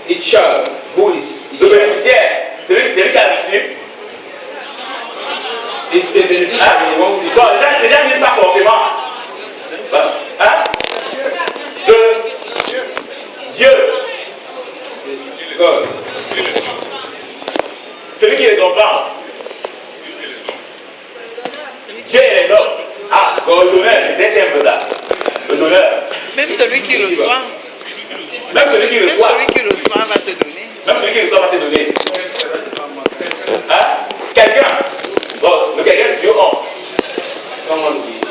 [SPEAKER 1] It shall. Who is it
[SPEAKER 2] Le
[SPEAKER 1] shall?
[SPEAKER 2] bénéficiaire. Celui qui a reçu.
[SPEAKER 1] It's the beneficiary, the one who is.
[SPEAKER 2] Bon, déjà dit pas forcément. Hein? Dieu.
[SPEAKER 1] God.
[SPEAKER 2] Celui qui les comprend. Dieu et les autres. Ah, le donneur, c'est un peu ça. Le donneur.
[SPEAKER 3] Même celui qui reçoit.
[SPEAKER 2] Même celui qui
[SPEAKER 3] Même
[SPEAKER 2] reçoit.
[SPEAKER 3] celui qui reçoit va te donner.
[SPEAKER 2] Même celui qui reçoit va te donner. Hein? Quelqu'un. Bon, le quelqu'un c'est Dieu homme.
[SPEAKER 1] Someone who is.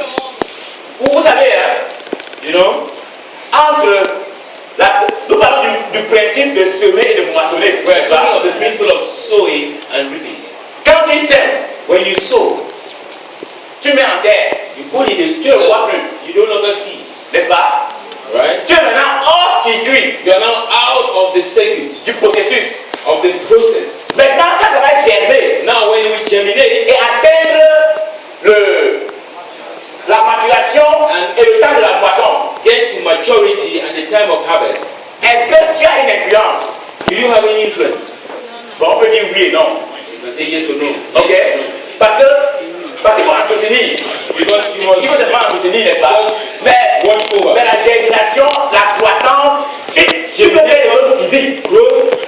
[SPEAKER 2] Vous savez, hein?
[SPEAKER 1] You know?
[SPEAKER 2] Nous parlons du principe de semer et de moissonner.
[SPEAKER 1] We're talking of the principle of sowing and reaping.
[SPEAKER 2] Quand tu sèmes,
[SPEAKER 1] When you sow,
[SPEAKER 2] tu mets en terre.
[SPEAKER 1] you put it in
[SPEAKER 2] Tu ne le vois plus.
[SPEAKER 1] you don't longer see.
[SPEAKER 2] N'est-ce pas?
[SPEAKER 1] Right?
[SPEAKER 2] Tu es maintenant hors circuit
[SPEAKER 1] You are now out of the circuit
[SPEAKER 2] du processus.
[SPEAKER 1] of the process.
[SPEAKER 2] Maintenant, quand ça va germer
[SPEAKER 1] Now, when you germinate
[SPEAKER 2] et atteindre la maturation et le temps de la moisson,
[SPEAKER 1] get to maturity and the time of harvest,
[SPEAKER 2] est-ce que tu as une influence?
[SPEAKER 1] do you have any influence?
[SPEAKER 2] Bon, on peut dire oui et non.
[SPEAKER 1] You can say yes or no.
[SPEAKER 2] Ok? Parce qu'il faut entretenir.
[SPEAKER 1] Because you
[SPEAKER 2] Il
[SPEAKER 1] must
[SPEAKER 2] faut seulement entretenir, n'est-ce pas?
[SPEAKER 1] watch over.
[SPEAKER 2] Mais la germination, la croissance, tu peux faire des choses physiques.
[SPEAKER 1] Growth,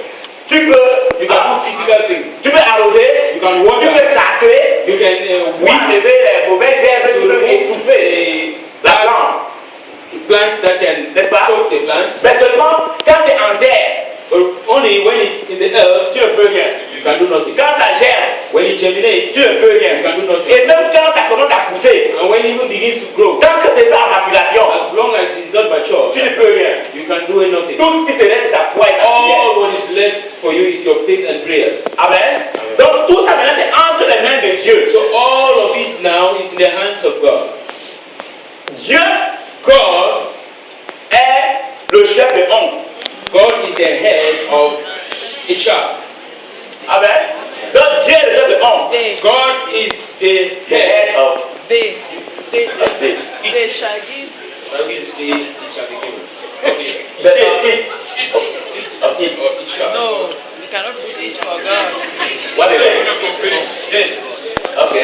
[SPEAKER 2] Tu peux,
[SPEAKER 1] you can do physical things.
[SPEAKER 2] tu peux arroser,
[SPEAKER 1] You can
[SPEAKER 2] tu
[SPEAKER 1] water.
[SPEAKER 2] peux sacrer,
[SPEAKER 1] You can
[SPEAKER 2] oui,
[SPEAKER 1] weed
[SPEAKER 2] lever les mauvaises herbes, tu peux étouffer la plante.
[SPEAKER 1] plants that can
[SPEAKER 2] N'est-ce pas?
[SPEAKER 1] choke the plants.
[SPEAKER 2] Mais seulement quand c'est en terre,
[SPEAKER 1] But only when it's in the earth,
[SPEAKER 2] tu ne peux rien.
[SPEAKER 1] you can do nothing.
[SPEAKER 2] Quand ça germe,
[SPEAKER 1] When it germinates,
[SPEAKER 2] tu ne peux
[SPEAKER 1] you
[SPEAKER 2] rien.
[SPEAKER 1] can do nothing.
[SPEAKER 2] Et même quand ça commence à pousser,
[SPEAKER 1] And when it even begins to grow,
[SPEAKER 2] tant que c'est pas en maturation,
[SPEAKER 1] as long as it's not mature,
[SPEAKER 2] tu ne peux rien.
[SPEAKER 1] you can do nothing.
[SPEAKER 2] Tout ce qui te reste, c'est ta foi et ta prière.
[SPEAKER 1] All what is left for you is your faith and prayers.
[SPEAKER 2] Amen. Donc tout ça maintenant c'est entre les mains de Dieu.
[SPEAKER 1] So all of it now is in the hands of God.
[SPEAKER 2] Dieu
[SPEAKER 1] God,
[SPEAKER 2] est le chef de homme.
[SPEAKER 1] God is the head of a child.
[SPEAKER 2] Amen. Donc Dieu est le chef de homme.
[SPEAKER 3] They,
[SPEAKER 1] God is the
[SPEAKER 2] The
[SPEAKER 1] head
[SPEAKER 2] head of
[SPEAKER 3] they shall give.
[SPEAKER 1] That is the it shall be given. Okay.
[SPEAKER 2] the it. Of it.
[SPEAKER 1] Or it shall.
[SPEAKER 3] No, we cannot put it for God.
[SPEAKER 2] What is it?
[SPEAKER 1] Head.
[SPEAKER 2] Ok.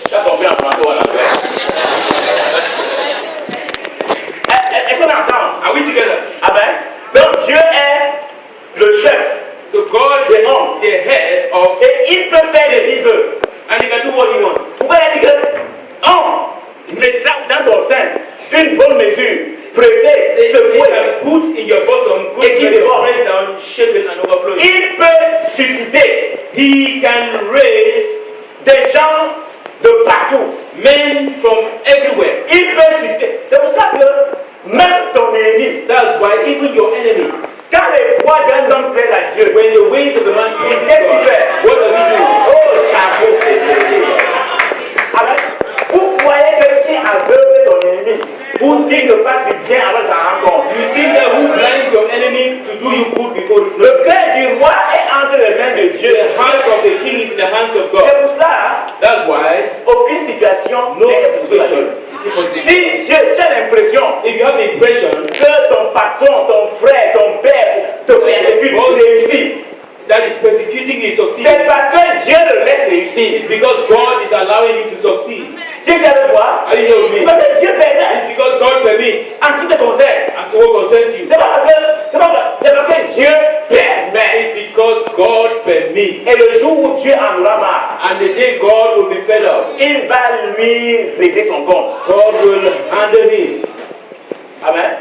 [SPEAKER 2] Tu as compris en français ou en anglais? Est-ce qu'on entend?
[SPEAKER 1] Are we together?
[SPEAKER 2] Amen. Donc Dieu est le chef
[SPEAKER 1] So God
[SPEAKER 2] des
[SPEAKER 1] is
[SPEAKER 2] hommes.
[SPEAKER 1] the head of,
[SPEAKER 2] Et il peut faire des livres.
[SPEAKER 1] and He can do what He wants.
[SPEAKER 2] Pourquoi il a dit que homme, mets ça dans ton sein, une bonne mesure, pressée,
[SPEAKER 1] He
[SPEAKER 2] secouée.
[SPEAKER 1] can put in your bosom, put
[SPEAKER 2] Et qui
[SPEAKER 1] in your
[SPEAKER 2] déborde.
[SPEAKER 1] press down, shaken and overflowing.
[SPEAKER 2] Il peut susciter
[SPEAKER 1] He can raise
[SPEAKER 2] des gens de partout.
[SPEAKER 1] men from everywhere.
[SPEAKER 2] Il peut susciter. C'est pour ça que même ton ennemi,
[SPEAKER 1] That's why even your enemy,
[SPEAKER 2] quand les voies d'un homme plaisent à Dieu,
[SPEAKER 1] when the ways of the man
[SPEAKER 2] il
[SPEAKER 1] please
[SPEAKER 2] sait qu'il
[SPEAKER 1] God,
[SPEAKER 2] fait.
[SPEAKER 1] what does he do?
[SPEAKER 2] Oh, chapeau, alors, vous croyez que qui aveugle ton ennemi, vous dit ne pas du bien avant sa rencontre.
[SPEAKER 1] You think that who blinds your enemy to do you good before you
[SPEAKER 2] Le cœur du roi est entre les mains de Dieu.
[SPEAKER 1] The heart of the king is in the hands of
[SPEAKER 2] C'est
[SPEAKER 1] God.
[SPEAKER 2] pour cela,
[SPEAKER 1] That's why
[SPEAKER 2] aucune situation
[SPEAKER 1] no
[SPEAKER 2] n'est
[SPEAKER 1] situation
[SPEAKER 2] exclusive.
[SPEAKER 1] is impossible.
[SPEAKER 2] Si Dieu a l'impression
[SPEAKER 1] If you have the impression
[SPEAKER 2] que ton patron, ton frère, ton père te persécute, réussit,
[SPEAKER 1] that is persecuting you succeed,
[SPEAKER 2] c'est parce que Dieu le laisse réussir.
[SPEAKER 1] it's because God is allowing you to succeed.
[SPEAKER 2] Dieu vient de voir.
[SPEAKER 1] Are you here with me?
[SPEAKER 2] Parce que Dieu
[SPEAKER 1] It's
[SPEAKER 2] permet.
[SPEAKER 1] because God permits
[SPEAKER 2] En ce qui te concerne.
[SPEAKER 1] as to what concerns you.
[SPEAKER 2] C'est parce que Dieu permet.
[SPEAKER 1] It's because God permits.
[SPEAKER 2] Et le jour où Dieu en aura marre,
[SPEAKER 1] And the day God will be fed up,
[SPEAKER 2] il va lui régler son compte.
[SPEAKER 1] God will handle him.
[SPEAKER 2] Amen.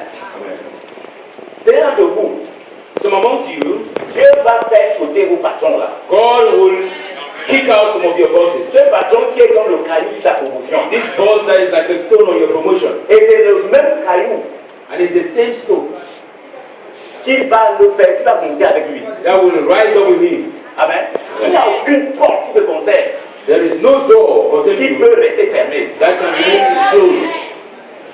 [SPEAKER 2] C'est un de vous.
[SPEAKER 1] Some amongst you,
[SPEAKER 2] Dieu va faire sauter vos patrons là.
[SPEAKER 1] God will kick out some of your bosses.
[SPEAKER 2] Ce patron qui est comme le caillou de sa promotion.
[SPEAKER 1] This boss that is like a stone on your promotion.
[SPEAKER 2] Et c'est le même caillou
[SPEAKER 1] And it's the same stone
[SPEAKER 2] qui va le faire, qui va monter avec lui.
[SPEAKER 1] That will rise up with him.
[SPEAKER 2] Amen. Il n'y a aucune porte qui te concerne
[SPEAKER 1] There is no door concerning
[SPEAKER 2] qui
[SPEAKER 1] you
[SPEAKER 2] peut rester fermée.
[SPEAKER 1] that can remain closed.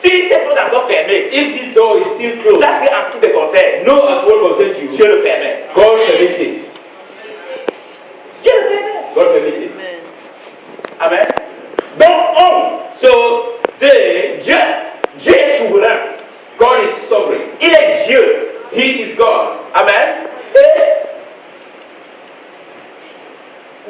[SPEAKER 2] Si cette porte est encore fermée,
[SPEAKER 1] If this door is still closed,
[SPEAKER 2] sache qu'en ce qui te concerne,
[SPEAKER 1] no as what concerns you,
[SPEAKER 2] Dieu le permet.
[SPEAKER 1] God permits it.
[SPEAKER 2] Dieu le permet.
[SPEAKER 1] God permits it.
[SPEAKER 3] Amen.
[SPEAKER 2] Amen. Donc,
[SPEAKER 1] So they,
[SPEAKER 2] Dieu est souverain.
[SPEAKER 1] God is sovereign.
[SPEAKER 2] Il est Dieu.
[SPEAKER 1] He is God.
[SPEAKER 2] Amen. Et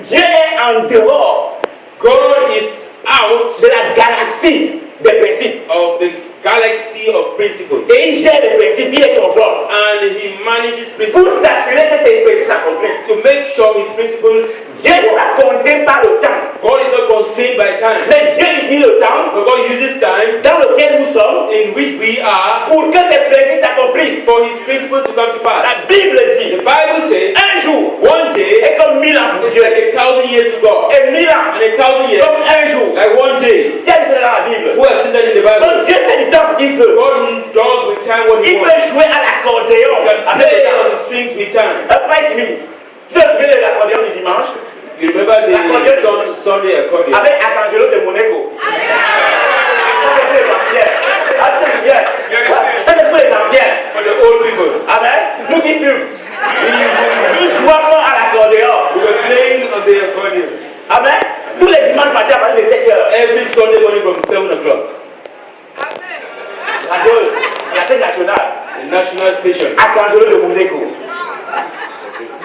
[SPEAKER 2] Dieu est en dehors
[SPEAKER 1] God is out
[SPEAKER 2] de la galaxie des principes.
[SPEAKER 1] of the galaxy of principles.
[SPEAKER 2] Et il gère les principes, il les contrôle.
[SPEAKER 1] And he manages
[SPEAKER 2] Pour
[SPEAKER 1] principles
[SPEAKER 2] s'assurer que ces principes s'accomplissent.
[SPEAKER 1] to make sure his principles.
[SPEAKER 2] Dieu ne la contraint pas le temps.
[SPEAKER 1] God is not constrained by time.
[SPEAKER 2] Mais Dieu utilise le temps
[SPEAKER 1] But God uses time
[SPEAKER 2] dans lequel nous sommes
[SPEAKER 1] in which we are
[SPEAKER 2] pour que ces principes s'accomplissent.
[SPEAKER 1] for his principles to come to pass.
[SPEAKER 2] La Bible dit,
[SPEAKER 1] The Bible says
[SPEAKER 2] un jour
[SPEAKER 1] one day
[SPEAKER 2] est comme 1000 ans pour
[SPEAKER 1] is
[SPEAKER 2] Dieu.
[SPEAKER 1] like 1,000 years to God.
[SPEAKER 2] Et 1000 ans
[SPEAKER 1] And 1,000 years
[SPEAKER 2] comme un jour.
[SPEAKER 1] like one day.
[SPEAKER 2] Quel est dans la Bible?
[SPEAKER 1] Who has seen that in the Bible?
[SPEAKER 2] Donc Dieu fait du temps ce qu'il veut.
[SPEAKER 1] God does with time what he
[SPEAKER 2] Il
[SPEAKER 1] wants.
[SPEAKER 2] peut jouer à l'accordéon.
[SPEAKER 1] He can
[SPEAKER 2] Avec
[SPEAKER 1] play
[SPEAKER 2] le
[SPEAKER 1] on
[SPEAKER 2] temps.
[SPEAKER 1] the strings with time.
[SPEAKER 2] Après, il dit, tu te souviens de l'accordéon du dimanche?
[SPEAKER 1] You remember the Sunday accordion?
[SPEAKER 2] Avec Arcangelo de Monaco. C'est les anciens. C'est pour les anciens.
[SPEAKER 1] For the old people.
[SPEAKER 2] Amen. Nous qui fument. Nous jouons à l'accordéon.
[SPEAKER 1] We were playing on the accordion.
[SPEAKER 2] Amen. Tous les dimanches matin à partir de 7 heures.
[SPEAKER 1] Every Sunday morning from 7 o'clock.
[SPEAKER 2] La scène nationale.
[SPEAKER 1] The national station.
[SPEAKER 2] Arcangelo de Monaco.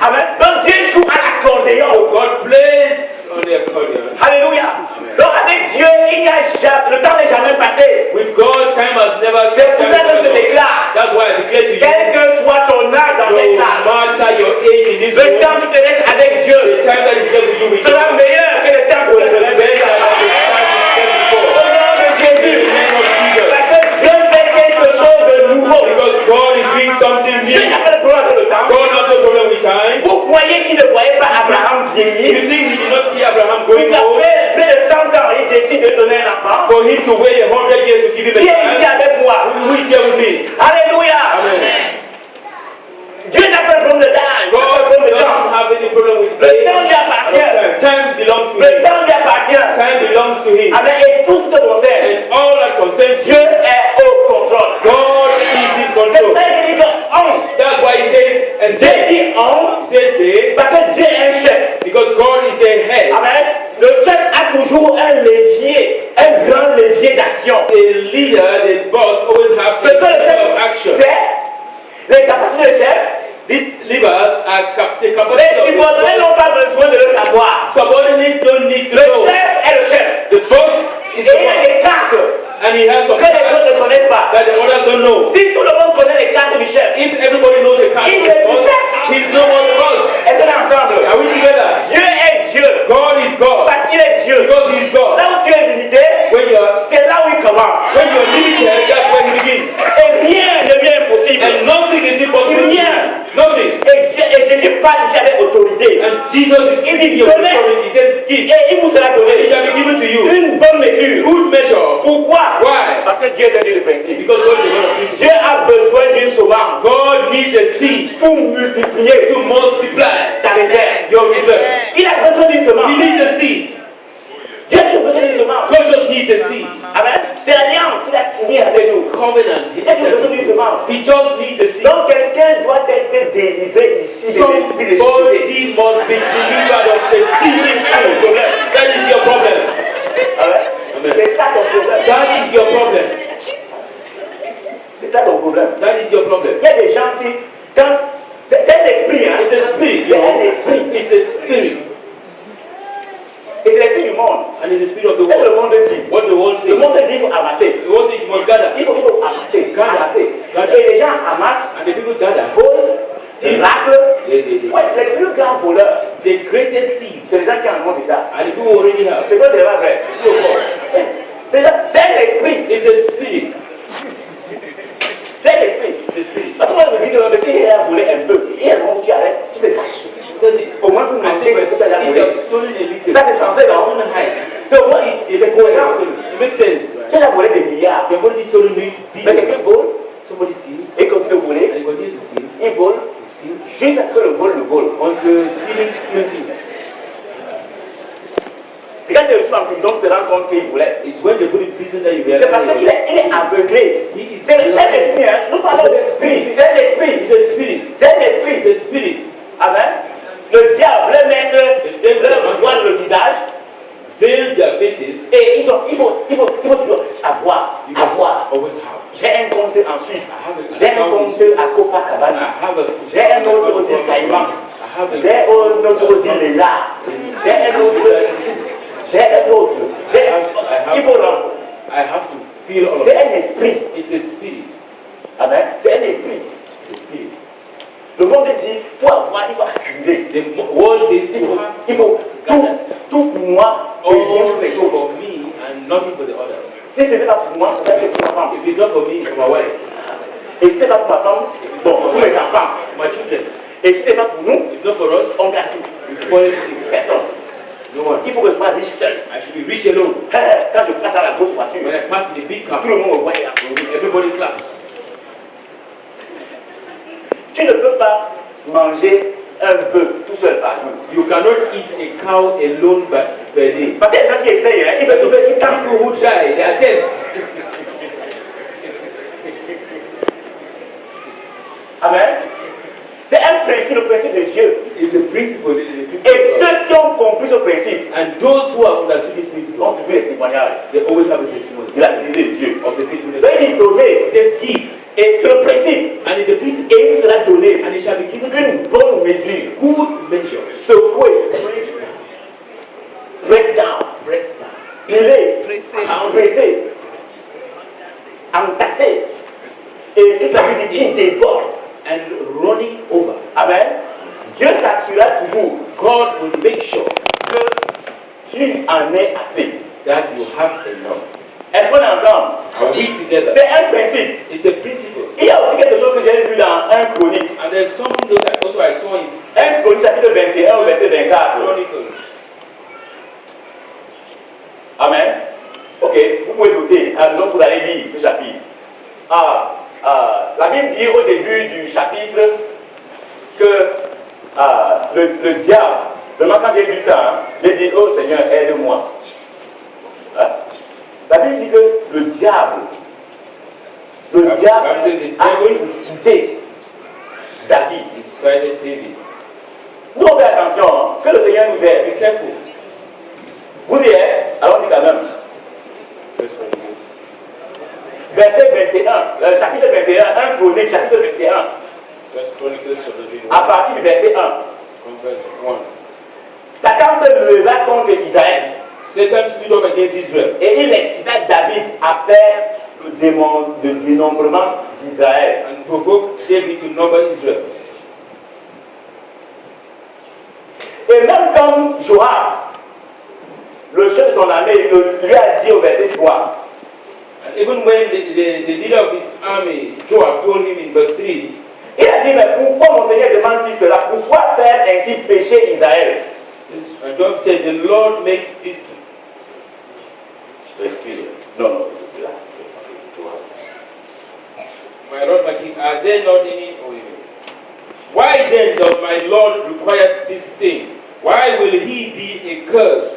[SPEAKER 2] Amen. Donc Dieu joue à l'accordéon.
[SPEAKER 1] God plays on the accordion.
[SPEAKER 2] Alléluia. Donc avec Dieu, il n'y a jamais, le temps n'est jamais passé.
[SPEAKER 1] With God, time has never
[SPEAKER 2] C'est pour ça que je déclare,
[SPEAKER 1] That's why I declare to you,
[SPEAKER 2] quel que soit ton âge dans
[SPEAKER 1] no
[SPEAKER 2] cette âge,
[SPEAKER 1] matter your age in this
[SPEAKER 2] le
[SPEAKER 1] world,
[SPEAKER 2] temps qui te laisse avec
[SPEAKER 1] the
[SPEAKER 2] Dieu
[SPEAKER 1] time that is left with you with God,
[SPEAKER 2] sera meilleur que le temps pour le
[SPEAKER 1] will be better than the
[SPEAKER 2] Au
[SPEAKER 1] time you spent before.
[SPEAKER 2] nom de Jésus.
[SPEAKER 1] In the name of Jesus.
[SPEAKER 2] Parce que Dieu fait quelque chose de nouveau.
[SPEAKER 1] Because God is doing something
[SPEAKER 2] Dieu
[SPEAKER 1] new.
[SPEAKER 2] n'a pas de problème avec le temps.
[SPEAKER 1] God has no problem with time.
[SPEAKER 2] Vous croyez qu'il ne voyait pas Abraham
[SPEAKER 1] You
[SPEAKER 2] vieillir?
[SPEAKER 1] think we did not see Abraham
[SPEAKER 2] Il
[SPEAKER 1] going
[SPEAKER 2] a
[SPEAKER 1] old
[SPEAKER 2] fait près de 100 ans, il décide de donner un enfant.
[SPEAKER 1] for him to wait 100 years to give him a
[SPEAKER 2] Qui est ici
[SPEAKER 1] child?
[SPEAKER 2] avec moi?
[SPEAKER 1] Who is here with me?
[SPEAKER 2] Alléluia.
[SPEAKER 1] Amen.
[SPEAKER 2] Dieu n'a pas de problème d'âge, il n'a pas de
[SPEAKER 1] God
[SPEAKER 2] problème de temps.
[SPEAKER 1] doesn't have any problem with
[SPEAKER 2] Le
[SPEAKER 1] age.
[SPEAKER 2] temps lui appartient.
[SPEAKER 1] Time belongs to
[SPEAKER 2] Le
[SPEAKER 1] him.
[SPEAKER 2] temps lui appartient.
[SPEAKER 1] Time belongs to him.
[SPEAKER 2] Amen. Et tout ce que l'on fait,
[SPEAKER 1] And all that concerns
[SPEAKER 2] Dieu
[SPEAKER 1] you,
[SPEAKER 2] est au contrôle.
[SPEAKER 1] God is in
[SPEAKER 2] C'est
[SPEAKER 1] control.
[SPEAKER 2] vrai qu'il dit que on.
[SPEAKER 1] That's why he says, and
[SPEAKER 2] Dieu
[SPEAKER 1] then
[SPEAKER 2] dit on
[SPEAKER 1] he says they,
[SPEAKER 2] parce que Dieu est un chef.
[SPEAKER 1] because God is their head.
[SPEAKER 2] Amen. Le chef a toujours un levier, un grand levier d'action.
[SPEAKER 1] The leader, the boss, always have
[SPEAKER 2] Ce
[SPEAKER 1] a
[SPEAKER 2] que le
[SPEAKER 1] level of
[SPEAKER 2] chef
[SPEAKER 1] action.
[SPEAKER 2] fait, les capacités du chef,
[SPEAKER 1] These levers are the
[SPEAKER 2] les
[SPEAKER 1] capacity of the
[SPEAKER 2] subordonnés n'ont
[SPEAKER 1] boss.
[SPEAKER 2] pas besoin de le savoir.
[SPEAKER 1] Subordinates don't need to
[SPEAKER 2] Le
[SPEAKER 1] know.
[SPEAKER 2] chef est le chef.
[SPEAKER 1] The boss
[SPEAKER 2] Et
[SPEAKER 1] is
[SPEAKER 2] il
[SPEAKER 1] the
[SPEAKER 2] y a
[SPEAKER 1] boss.
[SPEAKER 2] des cartes
[SPEAKER 1] And he has some
[SPEAKER 2] que les
[SPEAKER 1] cards
[SPEAKER 2] autres ne connaissent pas.
[SPEAKER 1] that the others don't know.
[SPEAKER 2] Si tout le monde connaît les cartes du chef,
[SPEAKER 1] If everybody knows the card of
[SPEAKER 2] il
[SPEAKER 1] the
[SPEAKER 2] est
[SPEAKER 1] boss,
[SPEAKER 2] chef.
[SPEAKER 1] he's no more the boss.
[SPEAKER 2] Est-ce qu'on est ensemble?
[SPEAKER 1] Are we together?
[SPEAKER 2] Dieu est Dieu.
[SPEAKER 1] God is God.
[SPEAKER 2] Parce qu'il est Dieu.
[SPEAKER 1] Because he is God.
[SPEAKER 2] Là où tu es limité,
[SPEAKER 1] When you're
[SPEAKER 2] c'est là où il commence.
[SPEAKER 1] limited, that's when he begins.
[SPEAKER 2] Et rien ne devient impossible.
[SPEAKER 1] And nothing is impossible.
[SPEAKER 2] Rien.
[SPEAKER 1] Nothing.
[SPEAKER 2] Et Jésus parle ici avec autorité.
[SPEAKER 1] And Jesus is giving you authority. He says, give.
[SPEAKER 2] Et il vous sera donné
[SPEAKER 1] It shall be given to you.
[SPEAKER 2] une bonne mesure.
[SPEAKER 1] Good measure.
[SPEAKER 2] Pourquoi?
[SPEAKER 1] Why?
[SPEAKER 2] Parce que Dieu est un Dieu de principe.
[SPEAKER 1] Because God is the God of peace.
[SPEAKER 2] Dieu a besoin d'une semence
[SPEAKER 1] God needs a seed
[SPEAKER 2] pour multiplier
[SPEAKER 1] to multiply
[SPEAKER 2] ta réserve.
[SPEAKER 1] your reserve.
[SPEAKER 2] Il a besoin d'une
[SPEAKER 1] He
[SPEAKER 2] semence.
[SPEAKER 1] needs a seed.
[SPEAKER 2] Dieu a besoin d'une semence.
[SPEAKER 1] God just needs a seed.
[SPEAKER 2] Amen. C'est l'alliance qu'il a signée avec nous.
[SPEAKER 1] Covenant.
[SPEAKER 2] Il a besoin d'une semence.
[SPEAKER 1] He just needs a seed.
[SPEAKER 2] Donc quelqu'un doit être délivré ici de l'esprit de Jésus.
[SPEAKER 1] Somebody must be delivered of the seed. That is your problem.
[SPEAKER 2] Amen.
[SPEAKER 1] Amen.
[SPEAKER 2] C'est ça ton problème.
[SPEAKER 1] That is your problem.
[SPEAKER 2] C'est ça ton problème.
[SPEAKER 1] That is your problem.
[SPEAKER 2] Il y a des gens qui, quand c'est un esprit, hein,
[SPEAKER 1] It's a spirit.
[SPEAKER 2] c'est un esprit,
[SPEAKER 1] It's a spirit.
[SPEAKER 2] et c'est l'esprit du monde.
[SPEAKER 1] And it's the spirit of the
[SPEAKER 2] C'est le
[SPEAKER 1] world.
[SPEAKER 2] monde dit.
[SPEAKER 1] What the world
[SPEAKER 2] Le
[SPEAKER 1] says.
[SPEAKER 2] monde dit il faut amasser.
[SPEAKER 1] The world says you must gather.
[SPEAKER 2] Il faut amasser, amasser.
[SPEAKER 1] Gather.
[SPEAKER 2] Et les gens amassent,
[SPEAKER 1] And the people gather.
[SPEAKER 2] volent, raclent.
[SPEAKER 1] They-
[SPEAKER 2] Ouais, les plus grands voleurs,
[SPEAKER 1] The greatest thieves.
[SPEAKER 2] c'est les gens qui en ont déjà.
[SPEAKER 1] And the people who already have.
[SPEAKER 2] C'est quoi c'est pas vrai?
[SPEAKER 1] So far.
[SPEAKER 2] C'est un esprit.
[SPEAKER 1] It's a spirit.
[SPEAKER 2] C'est un esprit.
[SPEAKER 1] It's a spirit.
[SPEAKER 2] Parce que moi, je me dis que le petit, il a volé un peu. Il y a un moment où tu arrêtes, tu te caches.
[SPEAKER 1] Because it,
[SPEAKER 2] Au moins, pour
[SPEAKER 1] I
[SPEAKER 2] manger,
[SPEAKER 1] say,
[SPEAKER 2] c'est tout à l'heure.
[SPEAKER 1] if you have stolen a little,
[SPEAKER 2] Ça, c'est censé,
[SPEAKER 1] I
[SPEAKER 2] non?
[SPEAKER 1] want to hide.
[SPEAKER 2] C'est au moins, il est cohérent.
[SPEAKER 1] It makes sense.
[SPEAKER 2] Tu as volé des milliards.
[SPEAKER 1] You have already stolen me.
[SPEAKER 2] Mais quelqu'un vole
[SPEAKER 1] Somebody steals
[SPEAKER 2] et continue de voler.
[SPEAKER 1] and he continues to steal.
[SPEAKER 2] il vole, jusqu'à ce que le vol le vole.
[SPEAKER 1] until stealing kills him.
[SPEAKER 2] Et quand tu es en prison, tu te rends compte qu'il volait.
[SPEAKER 1] It's when they put in prison that you
[SPEAKER 2] C'est
[SPEAKER 1] realize
[SPEAKER 2] parce qu'il est aveuglé.
[SPEAKER 1] he is
[SPEAKER 2] C'est un esprit, hein. Nous parlons d'esprit. C'est un esprit.
[SPEAKER 1] He's a spirit.
[SPEAKER 2] C'est un esprit.
[SPEAKER 1] He's a spirit.
[SPEAKER 2] Amen. Le diable, le maître, leur voile le visage.
[SPEAKER 1] Veils their faces.
[SPEAKER 2] Et il faut toujours avoir.
[SPEAKER 1] You must always have.
[SPEAKER 2] J'ai un compte en Suisse.
[SPEAKER 1] I have a
[SPEAKER 2] J'ai un compte à Copacabana.
[SPEAKER 1] I have a
[SPEAKER 2] J'ai un autre aux îles Caïmans.
[SPEAKER 1] I have
[SPEAKER 2] J'ai un autre aux îles Lézard. J'ai un autre. J'ai un autre. Il faut l'en.
[SPEAKER 1] I have to feel all of
[SPEAKER 2] C'est
[SPEAKER 1] it.
[SPEAKER 2] un esprit.
[SPEAKER 1] It's a spirit.
[SPEAKER 2] Amen. C'est un esprit.
[SPEAKER 1] It's a spirit.
[SPEAKER 2] Le monde dit, il faut avoir, il faut accumuler.
[SPEAKER 1] The world says
[SPEAKER 2] Il faut tout pour moi et rien pour les
[SPEAKER 1] all
[SPEAKER 2] autres.
[SPEAKER 1] for me and nothing for the others.
[SPEAKER 2] Si ce n'est pas pour moi, c'est pour ma femme.
[SPEAKER 1] If it's not for me, it's for my wife,
[SPEAKER 2] Et si ce n'est pas pour ma femme, bon, pour mes enfants.
[SPEAKER 1] my children.
[SPEAKER 2] Et si ce n'est pas pour nous,
[SPEAKER 1] If not for us,
[SPEAKER 2] on garde tout.
[SPEAKER 1] we spoil everything.
[SPEAKER 2] Personne.
[SPEAKER 1] No one.
[SPEAKER 2] Il faut que je sois riche seul.
[SPEAKER 1] I should be rich alone.
[SPEAKER 2] Quand je passe à la grosse voiture,
[SPEAKER 1] When I pass in the big car,
[SPEAKER 2] tout le monde me voit là.
[SPEAKER 1] everybody claps.
[SPEAKER 2] Tu ne peux pas manger un bœuf tout seul par jour.
[SPEAKER 1] You cannot eat a cow alone per day.
[SPEAKER 2] Parce qu'il y a des gens qui essayent, hein, ils veulent trouver une table.
[SPEAKER 1] People who die, they are dead.
[SPEAKER 2] Amen. C'est un principe, le principe de Dieu.
[SPEAKER 1] It's a principle. It is a principle
[SPEAKER 2] Et
[SPEAKER 1] of God.
[SPEAKER 2] ceux qui ont compris ce principe
[SPEAKER 1] And those who have understood this principle,
[SPEAKER 2] ont trouvé les témoignages
[SPEAKER 1] they always have a testimony
[SPEAKER 2] de la fidélité de Dieu.
[SPEAKER 1] of the faithfulness.
[SPEAKER 2] Donc il dit donner,
[SPEAKER 1] It says give,
[SPEAKER 2] et c'est le principe.
[SPEAKER 1] and it's a principle,
[SPEAKER 2] Et il sera donné
[SPEAKER 1] and it shall be given
[SPEAKER 2] une bonne mesure,
[SPEAKER 1] good measure.
[SPEAKER 2] secouée, break down, pilée, pressée, entassée. Et toute la vie dit déborde.
[SPEAKER 1] And running over.
[SPEAKER 2] Amen. Dieu s'assurera toujours
[SPEAKER 1] God will make sure
[SPEAKER 2] que tu en aies assez.
[SPEAKER 1] that you have enough.
[SPEAKER 2] Est-ce qu'on est ensemble?
[SPEAKER 1] Are we together?
[SPEAKER 2] C'est un principe.
[SPEAKER 1] It's a principle.
[SPEAKER 2] Il y a aussi quelque chose que j'ai vu dans 1 Chronique.
[SPEAKER 1] And there's something that also I saw in
[SPEAKER 2] 1 Chronique chapitre 21 au verset 24.
[SPEAKER 1] Chronicles.
[SPEAKER 2] Amen. Ok, vous pouvez noter. Donc vous allez lire ce chapitre. La Bible dit au début du chapitre que le diable, vraiment quand j'ai lu ça, hein, j'ai dit, oh Seigneur, aide-moi. Hein? La Bible dit que le diable a incité David.
[SPEAKER 1] Incited David.
[SPEAKER 2] Nous on fait attention, hein, que le Seigneur nous aide.
[SPEAKER 1] Be careful.
[SPEAKER 2] Vous dites, allons-y quand même.
[SPEAKER 1] Verse 22.
[SPEAKER 2] Verset 21, chapitre 21, 1 Chronique, chapitre 21,
[SPEAKER 1] First Chronicles chapter 21.
[SPEAKER 2] à partir du verset 1.
[SPEAKER 1] From verse 1.
[SPEAKER 2] Satan se leva contre Israël
[SPEAKER 1] Satan stood up against Israel
[SPEAKER 2] et il excita David à faire le dénombrement d'Israël.
[SPEAKER 1] and provoked David to number Israel.
[SPEAKER 2] Et même comme Joab, le chef de son armée, lui a dit au verset 3,
[SPEAKER 1] And even when the leader of his army, Joab, told him in verse 3,
[SPEAKER 2] il a dit, mais pourquoi mon Seigneur demande-t-il cela? Pourquoi faire ainsi pécher Israël?
[SPEAKER 1] Joab said, the Lord make this.
[SPEAKER 2] Non.
[SPEAKER 1] My Lord, my King, are there not any? Why then does my Lord require this thing? Why will he be a curse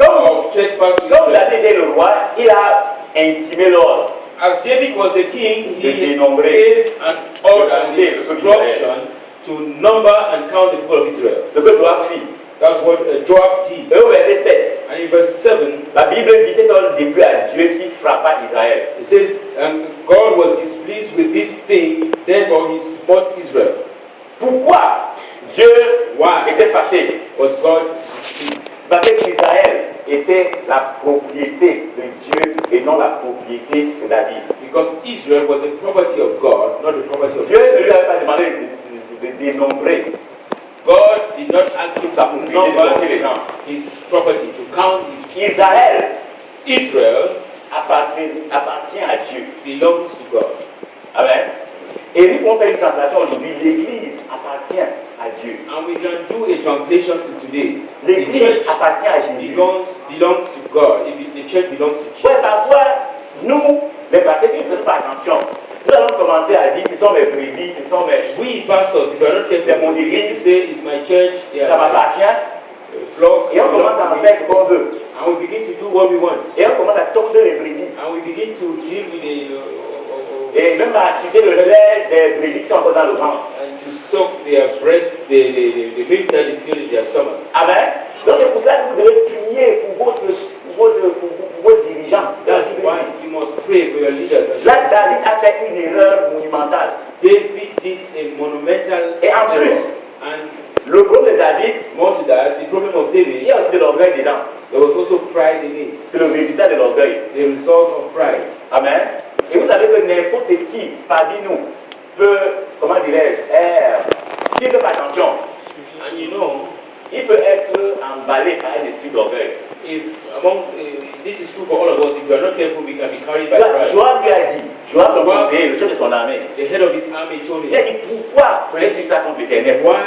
[SPEAKER 1] of trespass to
[SPEAKER 2] Comme
[SPEAKER 1] Israel?
[SPEAKER 2] David était le roi, il a intimé l'ordre.
[SPEAKER 1] As David was the king, he
[SPEAKER 2] De dénombrer.
[SPEAKER 1] gave an order, an instruction to number and count the people of Israel.
[SPEAKER 2] Ce que Joab fit.
[SPEAKER 1] That's what Joab did.
[SPEAKER 2] Et au verset 7,
[SPEAKER 1] And in verse 7,
[SPEAKER 2] la Bible dit c'est un début à Dieu qui frappa Israël.
[SPEAKER 1] it says, and God was displeased with this thing, therefore he smote Israel.
[SPEAKER 2] Pourquoi Dieu
[SPEAKER 1] Why
[SPEAKER 2] était fâché?
[SPEAKER 1] was God displeased?
[SPEAKER 2] Parce qu'Israël était la propriété de Dieu et non la propriété de David.
[SPEAKER 1] Because Israel was the property of God, not the property of
[SPEAKER 2] Dieu ne lui avait pas demandé de dénombrer.
[SPEAKER 1] God did not ask him
[SPEAKER 2] Sa
[SPEAKER 1] to
[SPEAKER 2] propriété de compter les
[SPEAKER 1] number
[SPEAKER 2] gens.
[SPEAKER 1] his property, to count his.
[SPEAKER 2] Israël
[SPEAKER 1] Israel
[SPEAKER 2] appartient à Dieu.
[SPEAKER 1] belongs to God.
[SPEAKER 2] Amen. Et lui, on fait une translation aujourd'hui, l'Église appartient à Dieu.
[SPEAKER 1] And we can do a translation to today. The
[SPEAKER 2] L'Église
[SPEAKER 1] church
[SPEAKER 2] appartient à Jésus.
[SPEAKER 1] belongs to God. The church belongs to Jesus.
[SPEAKER 2] Ouais, parfois, nous, les pasteurs, qui ne faisons pas attention, Nous allons commencer à dire, ce sont mes brebis, ce sont mes...
[SPEAKER 1] We pastors, if you are not careful,
[SPEAKER 2] C'est mon
[SPEAKER 1] we begin
[SPEAKER 2] église,
[SPEAKER 1] to say it's my church, they
[SPEAKER 2] ça
[SPEAKER 1] are my
[SPEAKER 2] m'appartient.
[SPEAKER 1] flock,
[SPEAKER 2] Et on commence à en faire ce qu'on veut.
[SPEAKER 1] and we begin to do what we want,
[SPEAKER 2] Et on commence à tordre les brebis.
[SPEAKER 1] and we begin to deal with the
[SPEAKER 2] Et même à acheter le lait des brebis qui sont encore dans le ventre.
[SPEAKER 1] and to soak their breast, the milk that is still in their stomach.
[SPEAKER 2] Amen. Donc c'est pour ça que vous devez prier pour vos dirigeants.
[SPEAKER 1] That's why you must pray for your leaders.
[SPEAKER 2] Là, David a fait une erreur monumentale.
[SPEAKER 1] David did a monumental
[SPEAKER 2] Et en plus,
[SPEAKER 1] error, and
[SPEAKER 2] le problème de David,
[SPEAKER 1] more to that, the problem of
[SPEAKER 2] il
[SPEAKER 1] David,
[SPEAKER 2] y a aussi de l'orgueil dedans.
[SPEAKER 1] there was also pride in it,
[SPEAKER 2] C'est le résultat de l'orgueil.
[SPEAKER 1] the result of pride.
[SPEAKER 2] Amen. Et vous savez que n'importe qui parmi nous peut, comment dirais-je, s'il ne fait pas attention,
[SPEAKER 1] And you know,
[SPEAKER 2] il peut être emballé par un esprit d'orgueil.
[SPEAKER 1] if this is true for all of us, if we are not careful, we can be carried by pride.
[SPEAKER 2] Joab lui a dit, Joab le conseiller, le chef de son armée,
[SPEAKER 1] The head of his army told
[SPEAKER 2] il a
[SPEAKER 1] him,
[SPEAKER 2] dit pourquoi prenais-tu ça contre l'Éternel? Pourquoi?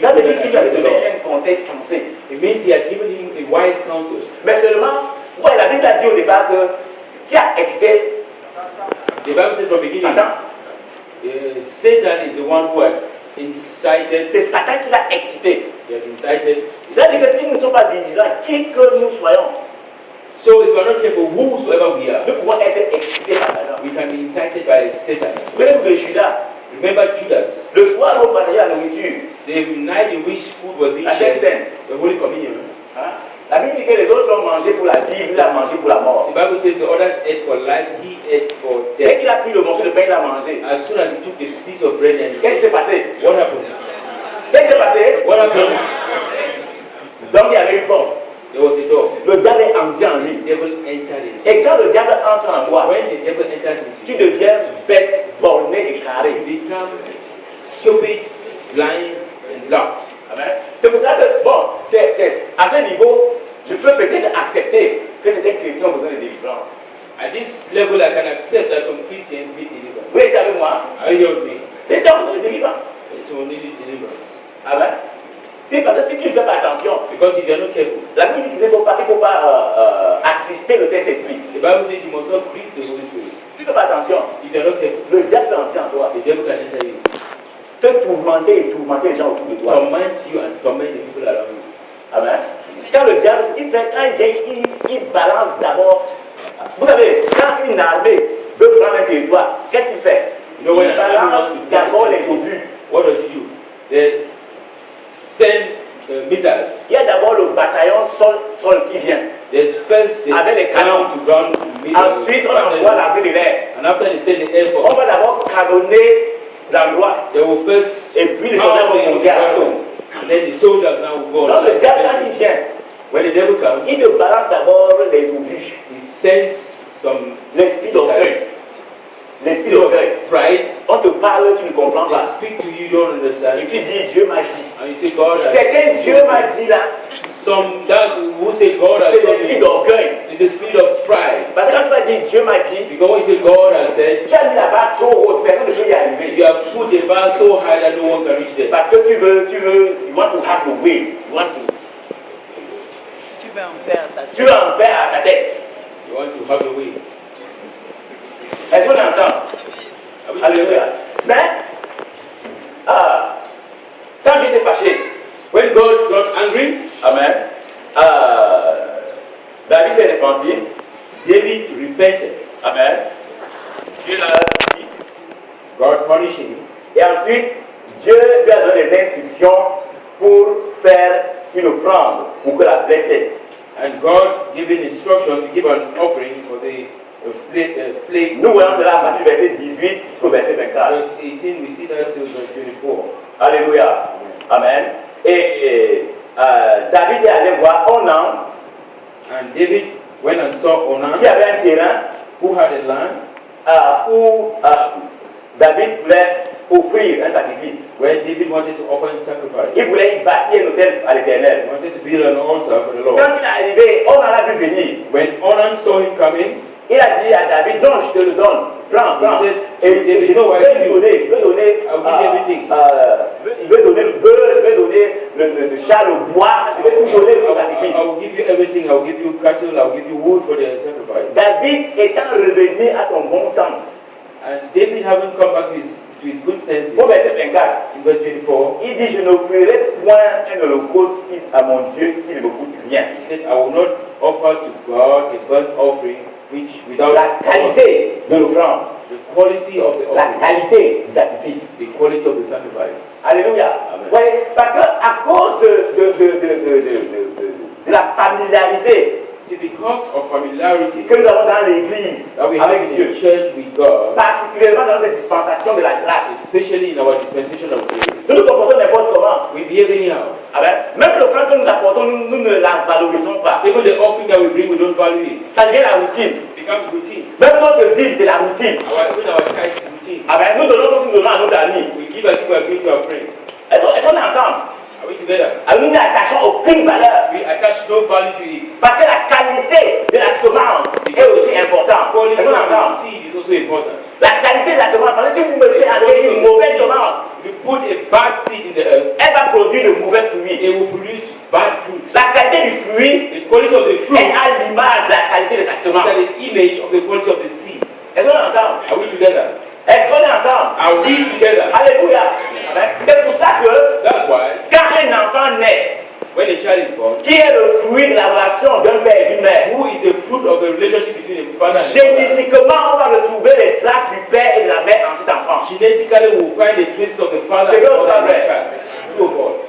[SPEAKER 2] Ça veut dire qu'il lui avait donné un conseil sensé.
[SPEAKER 1] it means he had given him a wise counsel.
[SPEAKER 2] Mais seulement, ouais, la Bible a dit au départ que qui a excité,
[SPEAKER 1] The Bible says from the beginning,
[SPEAKER 2] attends,
[SPEAKER 1] Satan is the one who had incited,
[SPEAKER 2] c'est Satan qui l'a excité.
[SPEAKER 1] he had incited.
[SPEAKER 2] Ça veut dire que si nous ne sommes pas vigilants, qui que nous soyons,
[SPEAKER 1] So if we are not careful, whosoever we are,
[SPEAKER 2] nous pouvons être excités par Satan.
[SPEAKER 1] we can be incited by Satan.
[SPEAKER 2] Même de Judas,
[SPEAKER 1] Remember Judas,
[SPEAKER 2] le soir où on partageait la nourriture,
[SPEAKER 1] the night in which food was being
[SPEAKER 2] la
[SPEAKER 1] shared,
[SPEAKER 2] chaîne,
[SPEAKER 1] the Holy Communion.
[SPEAKER 2] hein? La Bible dit que les autres ont mangé pour la vie, lui a mangé pour la mort.
[SPEAKER 1] The Bible says the others ate for life, he ate for
[SPEAKER 2] Dès
[SPEAKER 1] death.
[SPEAKER 2] qu'il a pris le morceau de pain, il a mangé.
[SPEAKER 1] As soon as he took this piece of bread and
[SPEAKER 2] Qu'est-ce qui s'est passé?
[SPEAKER 1] what happened?
[SPEAKER 2] Qu'est-ce qui s'est passé?
[SPEAKER 1] What happened?
[SPEAKER 2] Donc il y avait une porte.
[SPEAKER 1] There was a door.
[SPEAKER 2] Le diable est entré en lui.
[SPEAKER 1] The devil entered in.
[SPEAKER 2] Et quand le diable entre en toi,
[SPEAKER 1] When the devil enters in
[SPEAKER 2] tu
[SPEAKER 1] you,
[SPEAKER 2] deviens bête, borné et carré.
[SPEAKER 1] you become stupid, blind, and lost.
[SPEAKER 2] Amen. C'est pour ça que, bon, à ce niveau, je peux peut-être accepter que certains chrétiens ont besoin de délivrance.
[SPEAKER 1] At this level, I can accept that some Christians need deliverance.
[SPEAKER 2] Vous êtes avec moi?
[SPEAKER 1] Are you with me?
[SPEAKER 2] C'est un besoin de délivrance.
[SPEAKER 1] It's only deliverance.
[SPEAKER 2] Amen. C'est parce que si tu ne fais pas attention,
[SPEAKER 1] Because if you are not careful,
[SPEAKER 2] la Bible dit qu'il ne faut pas assister le Saint-Esprit.
[SPEAKER 1] the Bible says you must not grieve the Holy Spirit.
[SPEAKER 2] Si tu ne fais pas attention,
[SPEAKER 1] If you are not careful,
[SPEAKER 2] le diable peut entrer en toi,
[SPEAKER 1] the devil can enter you,
[SPEAKER 2] te tourmenter et tourmenter les gens autour de toi.
[SPEAKER 1] torment you and torment the people around you.
[SPEAKER 2] Amen. Quand le diable, quand il vient, il balance d'abord. Vous savez, quand une armée veut prendre un territoire, qu'est-ce qu'il fait?
[SPEAKER 1] You know, when
[SPEAKER 2] Il
[SPEAKER 1] an army
[SPEAKER 2] balance
[SPEAKER 1] wants to
[SPEAKER 2] d'abord les
[SPEAKER 1] take
[SPEAKER 2] obus.
[SPEAKER 1] what does he do? They send missiles.
[SPEAKER 2] Il y a d'abord le bataillon sol qui vient.
[SPEAKER 1] There's first the
[SPEAKER 2] Avec les canons.
[SPEAKER 1] to run
[SPEAKER 2] Ensuite, on envoie l'armée de l'air.
[SPEAKER 1] and after they send the air
[SPEAKER 2] On
[SPEAKER 1] force,
[SPEAKER 2] va d'abord canonner l'endroit.
[SPEAKER 1] they will first
[SPEAKER 2] Et puis les soldats vont monter à l'eau.
[SPEAKER 1] and then the soldiers now will go on.
[SPEAKER 2] Donc le diable, quand il vient,
[SPEAKER 1] When the devil comes,
[SPEAKER 2] il te balance d'abord les obus.
[SPEAKER 1] he sends some
[SPEAKER 2] L'esprit d'orgueil. L'esprit d'orgueil.
[SPEAKER 1] pride.
[SPEAKER 2] On te parle, tu ne comprends
[SPEAKER 1] They
[SPEAKER 2] pas.
[SPEAKER 1] speak to you, you don't
[SPEAKER 2] Et
[SPEAKER 1] understand.
[SPEAKER 2] tu dis, Dieu m'a dit.
[SPEAKER 1] And you say, God has
[SPEAKER 2] C'est que Dieu m'a dit là,
[SPEAKER 1] some that who say God has
[SPEAKER 2] c'est
[SPEAKER 1] told
[SPEAKER 2] l'esprit
[SPEAKER 1] me.
[SPEAKER 2] d'orgueil.
[SPEAKER 1] It's the spirit of pride.
[SPEAKER 2] Parce que quand tu vas dire Dieu m'a dit,
[SPEAKER 1] Because when you say God has said,
[SPEAKER 2] tu as mis la barre trop haute, personne ne peut y arriver.
[SPEAKER 1] you have put the bar so high that no one can reach there.
[SPEAKER 2] Parce que tu veux, you want to have the way.
[SPEAKER 3] Tu vas en faire ta
[SPEAKER 2] Tu veux en faire à ta tête.
[SPEAKER 1] You want to have a way.
[SPEAKER 2] Est-ce qu'on entend? Alléluia. Mais, quand j'étais fâché,
[SPEAKER 1] When God got angry,
[SPEAKER 2] amen, David s'est repenti,
[SPEAKER 1] David repented.
[SPEAKER 2] amen, Dieu l'a dit,
[SPEAKER 1] God punished him.
[SPEAKER 2] et ensuite, Dieu lui a donné des instructions pour faire une offrande, pour que la plaie cesse.
[SPEAKER 1] And God gave an instruction to give an offering for the plague.
[SPEAKER 2] Nous voyons cela à partir du verset 18 jusqu'au verset 24.
[SPEAKER 1] Verse 18, we see that till verse 24.
[SPEAKER 2] Alléluia. Amen. Et David est allé voir Onan,
[SPEAKER 1] And David went and saw Onan,
[SPEAKER 2] qui avait un terrain
[SPEAKER 1] who had a land
[SPEAKER 2] où David voulait offrir un sacrifice.
[SPEAKER 1] where David wanted to offer a sacrifice.
[SPEAKER 2] Il voulait y bâtir un hôtel à
[SPEAKER 1] He
[SPEAKER 2] l'Éternel.
[SPEAKER 1] wanted to build an altar for the Lord.
[SPEAKER 2] Quand il est arrivé, Onan l'a vu venir.
[SPEAKER 1] When Onan saw him coming,
[SPEAKER 2] Il a dit à David, non, je te le donne. Prends.
[SPEAKER 1] He
[SPEAKER 2] Et
[SPEAKER 1] said,
[SPEAKER 2] je vais lui donner, je vais donner le beurre, je vais donner le char, le bois, je vais tout donner pour le sacrifice.
[SPEAKER 1] I will give you everything. I will give you cattle. I will give you wood for the sacrifice.
[SPEAKER 2] David étant revenu à son bon sens,
[SPEAKER 1] And David having come back to his good senses,
[SPEAKER 2] Au verset 24,
[SPEAKER 1] in verse 24,
[SPEAKER 2] il dit, je n'offrirai point un holocauste à mon Dieu s'il ne me coûte rien.
[SPEAKER 1] he said, I will not offer to God a burnt offering which without
[SPEAKER 2] La qualité de l'offrande,
[SPEAKER 1] the quality of the
[SPEAKER 2] la
[SPEAKER 1] offering,
[SPEAKER 2] qualité du sacrifice.
[SPEAKER 1] the quality of the sacrifice.
[SPEAKER 2] Alléluia.
[SPEAKER 1] Amen.
[SPEAKER 2] Ouais, parce qu'à cause de la familiarité
[SPEAKER 1] See, because of familiarity
[SPEAKER 2] que nous avons dans l'église
[SPEAKER 1] that we have
[SPEAKER 2] avec
[SPEAKER 1] in
[SPEAKER 2] Dieu,
[SPEAKER 1] the church with God,
[SPEAKER 2] particulièrement dans cette dispensation de la grâce,
[SPEAKER 1] especially in our dispensation of grace,
[SPEAKER 2] nous nous comportons n'importe comment.
[SPEAKER 1] we behave anyhow.
[SPEAKER 2] Amen. Même l'offrande que nous apportons, nous ne la valorisons pas.
[SPEAKER 1] Even the offering that we bring, we don't value it.
[SPEAKER 2] Ça devient la routine.
[SPEAKER 1] It becomes routine.
[SPEAKER 2] Même notre vie, c'est la routine.
[SPEAKER 1] Even our tithe is routine.
[SPEAKER 2] Amen. Nous donnons comme nous donnons à nos amis.
[SPEAKER 1] We give as if we are giving to our friends.
[SPEAKER 2] Est-ce qu'on est ensemble?
[SPEAKER 1] Are we together?
[SPEAKER 2] Alors nous n'attachons aucune valeur.
[SPEAKER 1] We attach no value to it.
[SPEAKER 2] Parce que la qualité de la semence est aussi importante.
[SPEAKER 1] Quality
[SPEAKER 2] Est-ce qu'on est ensemble?
[SPEAKER 1] of the seed is also important.
[SPEAKER 2] La qualité de la semence, parce que si vous mettez avec une mauvaise semence,
[SPEAKER 1] You put a bad seed in the earth,
[SPEAKER 2] elle va produire de mauvais fruits.
[SPEAKER 1] it will produce bad fruit.
[SPEAKER 2] La qualité du fruit
[SPEAKER 1] The quality of the fruit
[SPEAKER 2] est à l'image de la qualité de sa
[SPEAKER 1] is
[SPEAKER 2] semence.
[SPEAKER 1] an image of the quality of the seed.
[SPEAKER 2] Est-ce qu'on est ensemble?
[SPEAKER 1] Are we together?
[SPEAKER 2] Est-ce qu'on est ensemble?
[SPEAKER 1] Are we together?
[SPEAKER 2] Alléluia. Amen. C'est pour ça que
[SPEAKER 1] That's why
[SPEAKER 2] quand un enfant naît,
[SPEAKER 1] when a child is born,
[SPEAKER 2] qui est le fruit de la relation d'un père et d'une mère,
[SPEAKER 1] who is the fruit of the relationship between a father and a mother?
[SPEAKER 2] génétiquement, on va retrouver les traces du père et de la mère en cet enfant.
[SPEAKER 1] Genetically, we will find the traces of the father and
[SPEAKER 2] C'est
[SPEAKER 1] the
[SPEAKER 2] good,
[SPEAKER 1] mother in the
[SPEAKER 2] Amen.
[SPEAKER 1] child. True or false?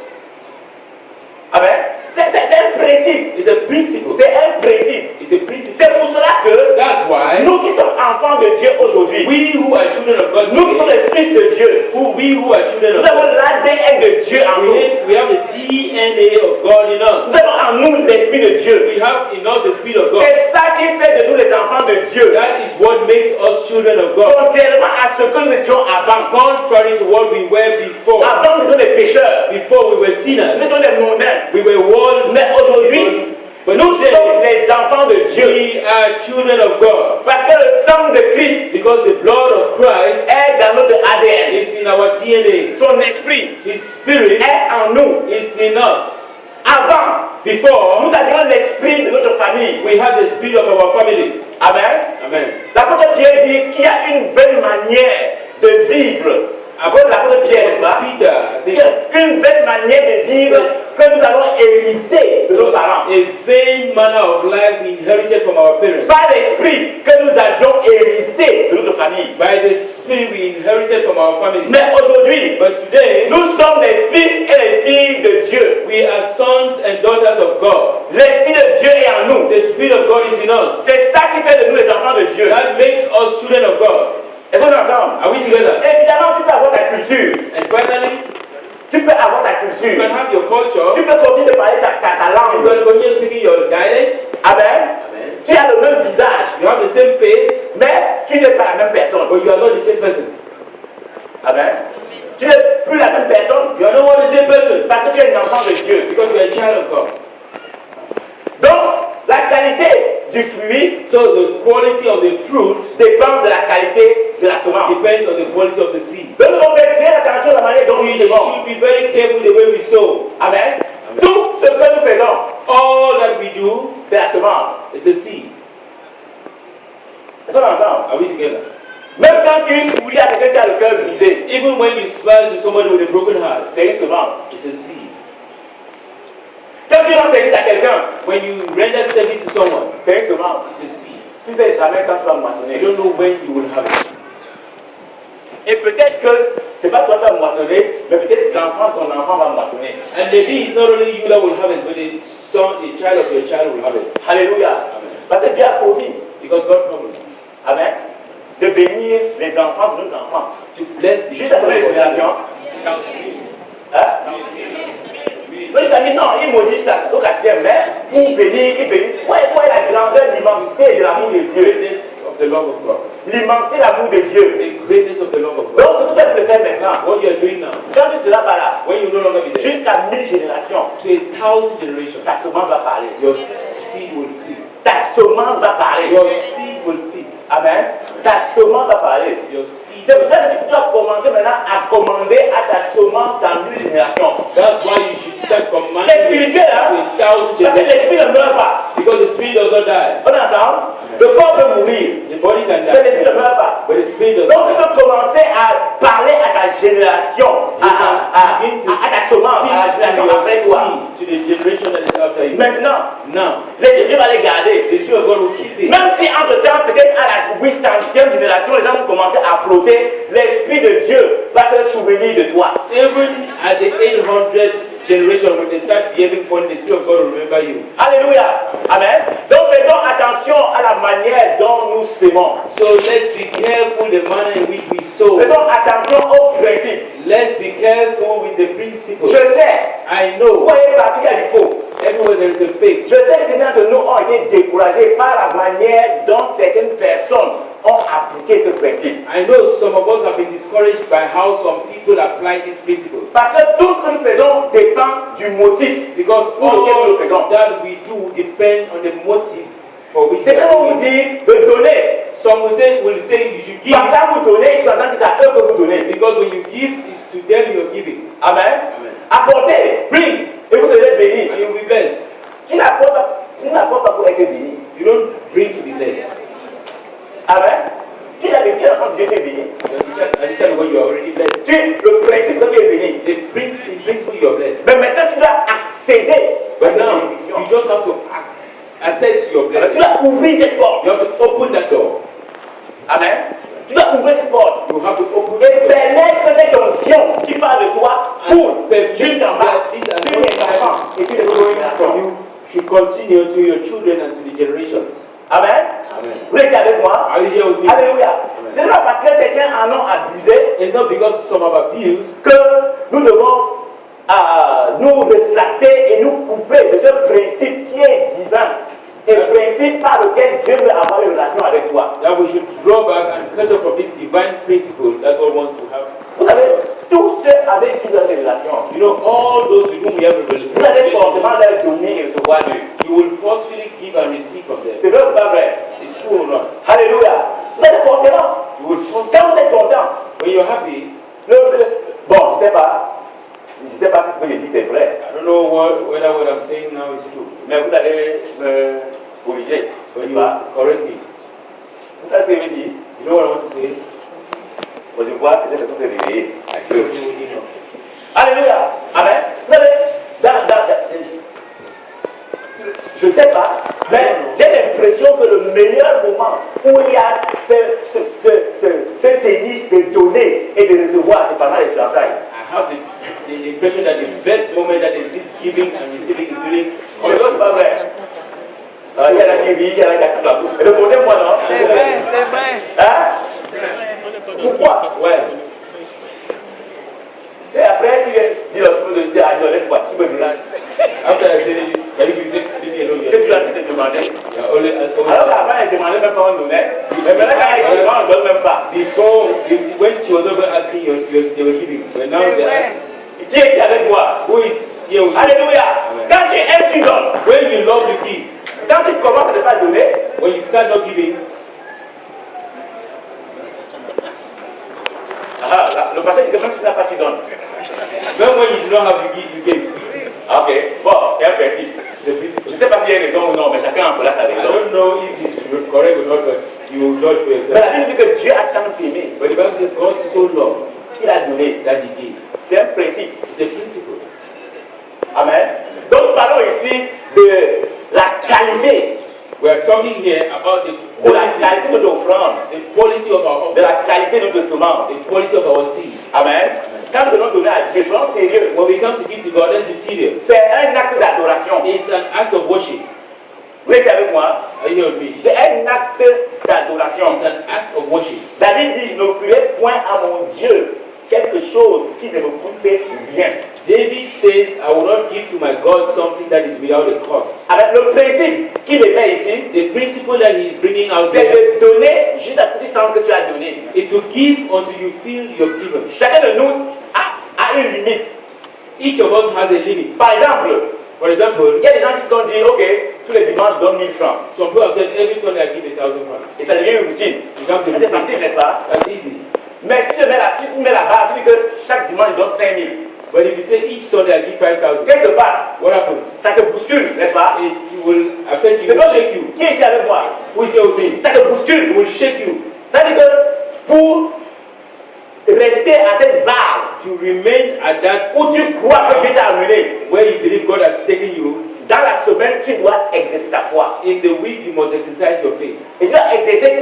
[SPEAKER 2] Amen. C'est un principe.
[SPEAKER 1] It's a principle.
[SPEAKER 2] C'est un principe.
[SPEAKER 1] It's a principle.
[SPEAKER 2] C'est pour cela que
[SPEAKER 1] That's why
[SPEAKER 2] nous qui sommes enfants de Dieu aujourd'hui,
[SPEAKER 1] we who are children of God
[SPEAKER 2] nous qui sommes
[SPEAKER 1] today,
[SPEAKER 2] les fils de Dieu,
[SPEAKER 1] we who are children
[SPEAKER 2] nous
[SPEAKER 1] of God,
[SPEAKER 2] avons l'ADN de Dieu en nous.
[SPEAKER 1] we have the DNA of God in us.
[SPEAKER 2] Nous avons en nous l'Esprit de Dieu.
[SPEAKER 1] We have in us the Spirit of God.
[SPEAKER 2] C'est ça qui fait de nous les enfants de Dieu.
[SPEAKER 1] That is what makes us children of God.
[SPEAKER 2] Contrairement à ce que nous étions avant.
[SPEAKER 1] Contrary to what we were before.
[SPEAKER 2] Avant, nous étions des pécheurs.
[SPEAKER 1] Before we were
[SPEAKER 2] Nous
[SPEAKER 1] sinners.
[SPEAKER 2] étions des mondains.
[SPEAKER 1] We were world.
[SPEAKER 2] Mais aujourd'hui,
[SPEAKER 1] But
[SPEAKER 2] nous
[SPEAKER 1] today,
[SPEAKER 2] sommes les enfants de Dieu.
[SPEAKER 1] we are children of God.
[SPEAKER 2] Parce que le sang de Christ
[SPEAKER 1] Because the blood of Christ
[SPEAKER 2] est dans notre ADN.
[SPEAKER 1] is in our DNA.
[SPEAKER 2] Son esprit
[SPEAKER 1] His Spirit
[SPEAKER 2] est en nous.
[SPEAKER 1] is in us.
[SPEAKER 2] Avant,
[SPEAKER 1] Before,
[SPEAKER 2] nous avions l'esprit de notre famille.
[SPEAKER 1] we have the spirit of our family.
[SPEAKER 2] Amen.
[SPEAKER 1] Amen.
[SPEAKER 2] L'apôtre Pierre dit qu'il y a une belle manière de vivre. À cause de l'apôtre Pierre, n'est-ce pas?
[SPEAKER 1] Peter,
[SPEAKER 2] Il y a une belle manière de vivre que nous avons hérité de nos parents.
[SPEAKER 1] a vain manner of life we inherited from our parents.
[SPEAKER 2] Par l'esprit que nous avions hérité de notre famille.
[SPEAKER 1] By the spirit we inherited from our family.
[SPEAKER 2] Mais aujourd'hui,
[SPEAKER 1] But today,
[SPEAKER 2] nous sommes les fils et les filles de Dieu.
[SPEAKER 1] we are sons and daughters of God.
[SPEAKER 2] L'esprit de Dieu est en nous.
[SPEAKER 1] The Spirit of God is in us.
[SPEAKER 2] C'est ça qui fait de nous les enfants de Dieu.
[SPEAKER 1] That makes us children of God.
[SPEAKER 2] Est-ce qu'on est ensemble?
[SPEAKER 1] Are we together?
[SPEAKER 2] Évidemment, tu peux avoir ta culture.
[SPEAKER 1] And finally,
[SPEAKER 2] Tu peux avoir ta
[SPEAKER 1] you
[SPEAKER 2] culture.
[SPEAKER 1] can have your
[SPEAKER 2] Tu
[SPEAKER 1] culture.
[SPEAKER 2] peux continuer de parler ta
[SPEAKER 1] You
[SPEAKER 2] langue.
[SPEAKER 1] can continue speaking your dialect.
[SPEAKER 2] Amen.
[SPEAKER 1] Amen.
[SPEAKER 2] Tu as le même visage,
[SPEAKER 1] You have the same face,
[SPEAKER 2] mais tu n'es pas la même personne.
[SPEAKER 1] but you are not the same person.
[SPEAKER 2] Amen. Tu n'es plus la même personne
[SPEAKER 1] You are not the same person
[SPEAKER 2] parce que tu es un enfant de Dieu.
[SPEAKER 1] because you are a child of God.
[SPEAKER 2] Donc, la qualité du fruit
[SPEAKER 1] So the quality of the fruit
[SPEAKER 2] dépend de la qualité de la semence.
[SPEAKER 1] depends on the quality of the seed.
[SPEAKER 2] Donc, on fait bien attention à la manière dont
[SPEAKER 1] We
[SPEAKER 2] nous faisons.
[SPEAKER 1] should be very careful the way we sow.
[SPEAKER 2] Amen. Tout ce que nous faisons,
[SPEAKER 1] All that we do
[SPEAKER 2] c'est la semence.
[SPEAKER 1] is a seed.
[SPEAKER 2] Est-ce qu'on entend?
[SPEAKER 1] Are we together?
[SPEAKER 2] Même quand tu souris à quelqu'un qui a le cœur brisé,
[SPEAKER 1] Even when you smile to somebody with a broken heart,
[SPEAKER 2] c'est une semence.
[SPEAKER 1] it's a seed.
[SPEAKER 2] Quand tu rends service à quelqu'un,
[SPEAKER 1] When you render service to someone,
[SPEAKER 2] c'est une semence.
[SPEAKER 1] it's a seed.
[SPEAKER 2] Tu ne sais jamais quand tu vas
[SPEAKER 1] You
[SPEAKER 2] moissonner.
[SPEAKER 1] don't know when you will have it.
[SPEAKER 2] Et peut-être que c'est pas toi qui vas moissonner, mais peut-être l'enfant, ton enfant va moissonner.
[SPEAKER 1] And maybe it's not only you that will have it, but the son, the child of your child will have it.
[SPEAKER 2] Alléluia.
[SPEAKER 1] Amen.
[SPEAKER 2] Parce que Dieu a promis.
[SPEAKER 1] Because God promised
[SPEAKER 2] Amen. De bénir les enfants de nos enfants.
[SPEAKER 1] to bless the
[SPEAKER 2] Juste après les générations. Hein? Non, il t'a dit non, il maudit jusqu'au quatrième, mais pour bénir, il bénit. Ouais, la grandeur, l'immensité de l'amour de Dieu.
[SPEAKER 1] greatness of the love of God.
[SPEAKER 2] L'immensité de l'amour de Dieu.
[SPEAKER 1] The greatness of the love of God.
[SPEAKER 2] Donc, ce que tu peux faire maintenant,
[SPEAKER 1] What you are doing now,
[SPEAKER 2] quand tu seras pas là,
[SPEAKER 1] when you no longer be there,
[SPEAKER 2] jusqu'à 1000 générations,
[SPEAKER 1] to 1,000 generations,
[SPEAKER 2] ta semence va parler.
[SPEAKER 1] your seed will speak.
[SPEAKER 2] Ta semence va parler.
[SPEAKER 1] Your seed will speak.
[SPEAKER 2] Amen. Ta semence va parler.
[SPEAKER 1] Your seed.
[SPEAKER 2] C'est pour ça que tu dois commencer maintenant à commander à ta semence dans 1000 générations.
[SPEAKER 1] That's why you should start commanding
[SPEAKER 2] C'est spirituel, hein?
[SPEAKER 1] to 1,000
[SPEAKER 2] Parce que
[SPEAKER 1] generations.
[SPEAKER 2] l'esprit ne meurt pas.
[SPEAKER 1] Because Because the spirit does not die.
[SPEAKER 2] On est ensemble? Le corps peut mourir,
[SPEAKER 1] The body can
[SPEAKER 2] mais l'esprit
[SPEAKER 1] die.
[SPEAKER 2] ne meurt pas.
[SPEAKER 1] But the spirit does
[SPEAKER 2] Donc tu
[SPEAKER 1] not die.
[SPEAKER 2] peux commencer à parler à ta génération, à ta semence, à la génération après toi.
[SPEAKER 1] To the generation that is after you.
[SPEAKER 2] Maintenant,
[SPEAKER 1] Now,
[SPEAKER 2] Dieu va les garder.
[SPEAKER 1] the spirit of God will keep it.
[SPEAKER 2] Même si entre-temps, peut-être à la 800e génération, les gens vont commencer à flotter, l'Esprit de Dieu va se souvenir de toi.
[SPEAKER 1] Even at the 800th generation, when they start behaving funny, the spirit of God will remember you.
[SPEAKER 2] Alléluia. Amen. Donc faisons attention à la manière dont nous sémons.
[SPEAKER 1] So let's be careful the manner in which we sow.
[SPEAKER 2] Faisons attention aux principes.
[SPEAKER 1] Let's be careful with the principles.
[SPEAKER 2] Je sais,
[SPEAKER 1] I
[SPEAKER 2] vous
[SPEAKER 1] know
[SPEAKER 2] voyez partout il y a du faux.
[SPEAKER 1] everywhere there is a fake.
[SPEAKER 2] Je sais que certains de nous ont été découragés par la manière dont certaines personnes ont appliqué ce principe.
[SPEAKER 1] I know some of us have been discouraged by how some people apply these principles.
[SPEAKER 2] Parce que tout ce que nous faisons dépend du motif.
[SPEAKER 1] Because
[SPEAKER 2] Pour lequel nous le
[SPEAKER 1] all
[SPEAKER 2] faisons.
[SPEAKER 1] that we do depend on the motive for which we
[SPEAKER 2] C'est
[SPEAKER 1] are
[SPEAKER 2] comme vous
[SPEAKER 1] doing it.
[SPEAKER 2] dire de donner.
[SPEAKER 1] Some will say you should give
[SPEAKER 2] Quand vous donnez, ils entendent que c'est à eux que vous donnez.
[SPEAKER 1] because when you give, it's to them you're giving.
[SPEAKER 2] Amen.
[SPEAKER 1] Amen.
[SPEAKER 2] Apportez, bring, et vous serez bénis.
[SPEAKER 1] And you'll be blessed.
[SPEAKER 2] Tu n'apportes pas pour être béni.
[SPEAKER 1] You don't bring to be blessed.
[SPEAKER 2] Amen. Tu as bien quand Dieu t'est béni.
[SPEAKER 1] I tell you when you are already blessed.
[SPEAKER 2] Le principe que tu es béni.
[SPEAKER 1] The principle you're blessed.
[SPEAKER 2] Mais maintenant tu dois accéder.
[SPEAKER 1] But now, you just have to assess your
[SPEAKER 2] Alors, tu
[SPEAKER 1] blessing.
[SPEAKER 2] dois ouvrir cette porte.
[SPEAKER 1] You have to open that door.
[SPEAKER 2] Amen. Tu dois ouvrir cette porte.
[SPEAKER 1] You have to open
[SPEAKER 2] Et
[SPEAKER 1] it.
[SPEAKER 2] permettre que cette onction qui parle de toi pour juste en bas.
[SPEAKER 1] These
[SPEAKER 2] Tu les enfants et tu les
[SPEAKER 1] from
[SPEAKER 2] générations.
[SPEAKER 1] you should continue to your children and to the generations.
[SPEAKER 2] Amen.
[SPEAKER 1] Amen.
[SPEAKER 2] Vous êtes avec moi?
[SPEAKER 1] Are you here with me?
[SPEAKER 2] Alléluia. Ce n'est pas parce que certains en ont abusé
[SPEAKER 1] It's not because some have abused
[SPEAKER 2] que nous devons nous rétracter et nous couper de ce principe qui est divin et le principe par lequel Dieu veut avoir une relation avec toi.
[SPEAKER 1] that we should draw back and cut off from this divine principle that God wants to have.
[SPEAKER 2] Vous savez, tous ceux avec qui vous avez une relation,
[SPEAKER 1] You know, all those with whom we have a
[SPEAKER 2] vous allez
[SPEAKER 1] relationship,
[SPEAKER 2] forcément leur donner et recevoir d'eux.
[SPEAKER 1] you will forcefully give and receive from them.
[SPEAKER 2] C'est vrai ou pas vrai?
[SPEAKER 1] It's true or not?
[SPEAKER 2] Alléluia. Vous allez forcément.
[SPEAKER 1] You will force.
[SPEAKER 2] Quand vous êtes content,
[SPEAKER 1] When you're happy,
[SPEAKER 2] bon, je ne sais pas. Je ne sais pas si ce que je dis c'est vrai,
[SPEAKER 1] I don't know whether what I'm saying now is true.
[SPEAKER 2] mais vous allez me corriger.
[SPEAKER 1] But
[SPEAKER 2] N'est-ce
[SPEAKER 1] you
[SPEAKER 2] pas?
[SPEAKER 1] correct me.
[SPEAKER 2] Vous savez ce que je veux dire?
[SPEAKER 1] You know what I want to say?
[SPEAKER 2] Bon, je vois que c'est se réveiller.
[SPEAKER 1] I feel you know.
[SPEAKER 2] Alléluia. Amen. Vous savez, je ne sais pas, mais j'ai l'impression que le meilleur moment où il y a ce tennis de donner et de recevoir, c'est pendant les fiançailles.
[SPEAKER 1] I have the impression that the best moment that is this giving and receiving is during
[SPEAKER 2] C'est pas vrai. Il y a la TV, il y a la carte. Répondez-moi, non?
[SPEAKER 3] C'est vrai, c'est vrai.
[SPEAKER 2] Hein? Pourquoi?
[SPEAKER 1] Well,
[SPEAKER 2] Et après, tu viens dire au de dire, ah, laisse-moi, tu me diras.
[SPEAKER 1] after I say, can you say, leave me alone?
[SPEAKER 2] Que tu as te demandé.
[SPEAKER 1] You're only,
[SPEAKER 2] Alors qu'avant, elle ne demandait même pas, on donnait. Mais maintenant, quand elle demande, on ne donne même pas.
[SPEAKER 1] Before, when she was over asking, they were giving. But now
[SPEAKER 3] C'est
[SPEAKER 1] they
[SPEAKER 3] vrai.
[SPEAKER 1] ask,
[SPEAKER 2] Qui est avec moi?
[SPEAKER 1] who is here with you?
[SPEAKER 2] Alléluia.
[SPEAKER 1] Amen.
[SPEAKER 2] Quand tu aimes, tu donnes.
[SPEAKER 1] When you love, you give.
[SPEAKER 2] Quand tu commences à ne pas donner,
[SPEAKER 1] When you start not giving,
[SPEAKER 2] le passé dit que même si tu n'as pas, tu donnes.
[SPEAKER 1] then when you do not have, you give.
[SPEAKER 2] Ok, bon, c'est un principe.
[SPEAKER 1] The
[SPEAKER 2] Je
[SPEAKER 1] principle.
[SPEAKER 2] ne sais pas s'il y a raison ou non, mais chacun en place sa
[SPEAKER 1] I
[SPEAKER 2] raison.
[SPEAKER 1] don't know if it's correct or not, but you will judge for
[SPEAKER 2] Mais la
[SPEAKER 1] yourself.
[SPEAKER 2] Bible dit que Dieu a tant aimé
[SPEAKER 1] But the Bible says God so loved
[SPEAKER 2] qu'il a donné.
[SPEAKER 1] that He gave.
[SPEAKER 2] C'est un principe.
[SPEAKER 1] It's a principle.
[SPEAKER 2] Amen. Donc parlons ici de la qualité,
[SPEAKER 1] We are talking here about the
[SPEAKER 2] de la qualité de notre offrande,
[SPEAKER 1] quality of our
[SPEAKER 2] de
[SPEAKER 1] offering,
[SPEAKER 2] la qualité de notre semence.
[SPEAKER 1] the quality of our seed.
[SPEAKER 2] Amen. Quand nous devons donner à Dieu, soyons sérieux.
[SPEAKER 1] When we come to give to God, let's be serious.
[SPEAKER 2] C'est un acte d'adoration.
[SPEAKER 1] It's an act of worship.
[SPEAKER 2] Vous êtes avec moi?
[SPEAKER 1] Are you here with me?
[SPEAKER 2] C'est un acte d'adoration.
[SPEAKER 1] It's an act of worship.
[SPEAKER 2] David dit, je n'offrirai point à mon Dieu quelque chose qui ne me coûte rien.
[SPEAKER 1] David says, I will not give to my God something that is without a cost.
[SPEAKER 2] Avec le principe qu'il met ici,
[SPEAKER 1] The principle that he is bringing out
[SPEAKER 2] c'est
[SPEAKER 1] there
[SPEAKER 2] de donner juste à tout sens que tu as donné.
[SPEAKER 1] is to give until you feel you've given.
[SPEAKER 2] Chacun de nous a une limite.
[SPEAKER 1] Each of us has a limit.
[SPEAKER 2] Par exemple,
[SPEAKER 1] For example,
[SPEAKER 2] il y a des gens qui se sont dit, ok, tous les dimanches je donne 1000 francs.
[SPEAKER 1] some people have said every Sunday I give 1,000 francs.
[SPEAKER 2] Et ça devient une routine.
[SPEAKER 1] It becomes a
[SPEAKER 2] C'est facile,
[SPEAKER 1] routine.
[SPEAKER 2] n'est-ce pas?
[SPEAKER 1] That's easy.
[SPEAKER 2] Mais si tu mets la barre, tu dis que chaque dimanche je donne 5000.
[SPEAKER 1] But if you say each Sunday I give 5,000,
[SPEAKER 2] quelque part,
[SPEAKER 1] what happens?
[SPEAKER 2] ça te bouscule, n'est-ce pas?
[SPEAKER 1] It will affect you,
[SPEAKER 2] C'est
[SPEAKER 1] it will
[SPEAKER 2] donc
[SPEAKER 1] shake you.
[SPEAKER 2] qui est ici avec moi?
[SPEAKER 1] Who is here with me?
[SPEAKER 2] Ça te bouscule.
[SPEAKER 1] It will shake you.
[SPEAKER 2] C'est-à-dire que pour rester à cette barre
[SPEAKER 1] To remain at that
[SPEAKER 2] où tu crois que Dieu t'a amené,
[SPEAKER 1] where you believe God has taken you,
[SPEAKER 2] dans la semaine, tu dois exercer ta foi.
[SPEAKER 1] in the week you must exercise your faith.
[SPEAKER 2] Et tu dois exercer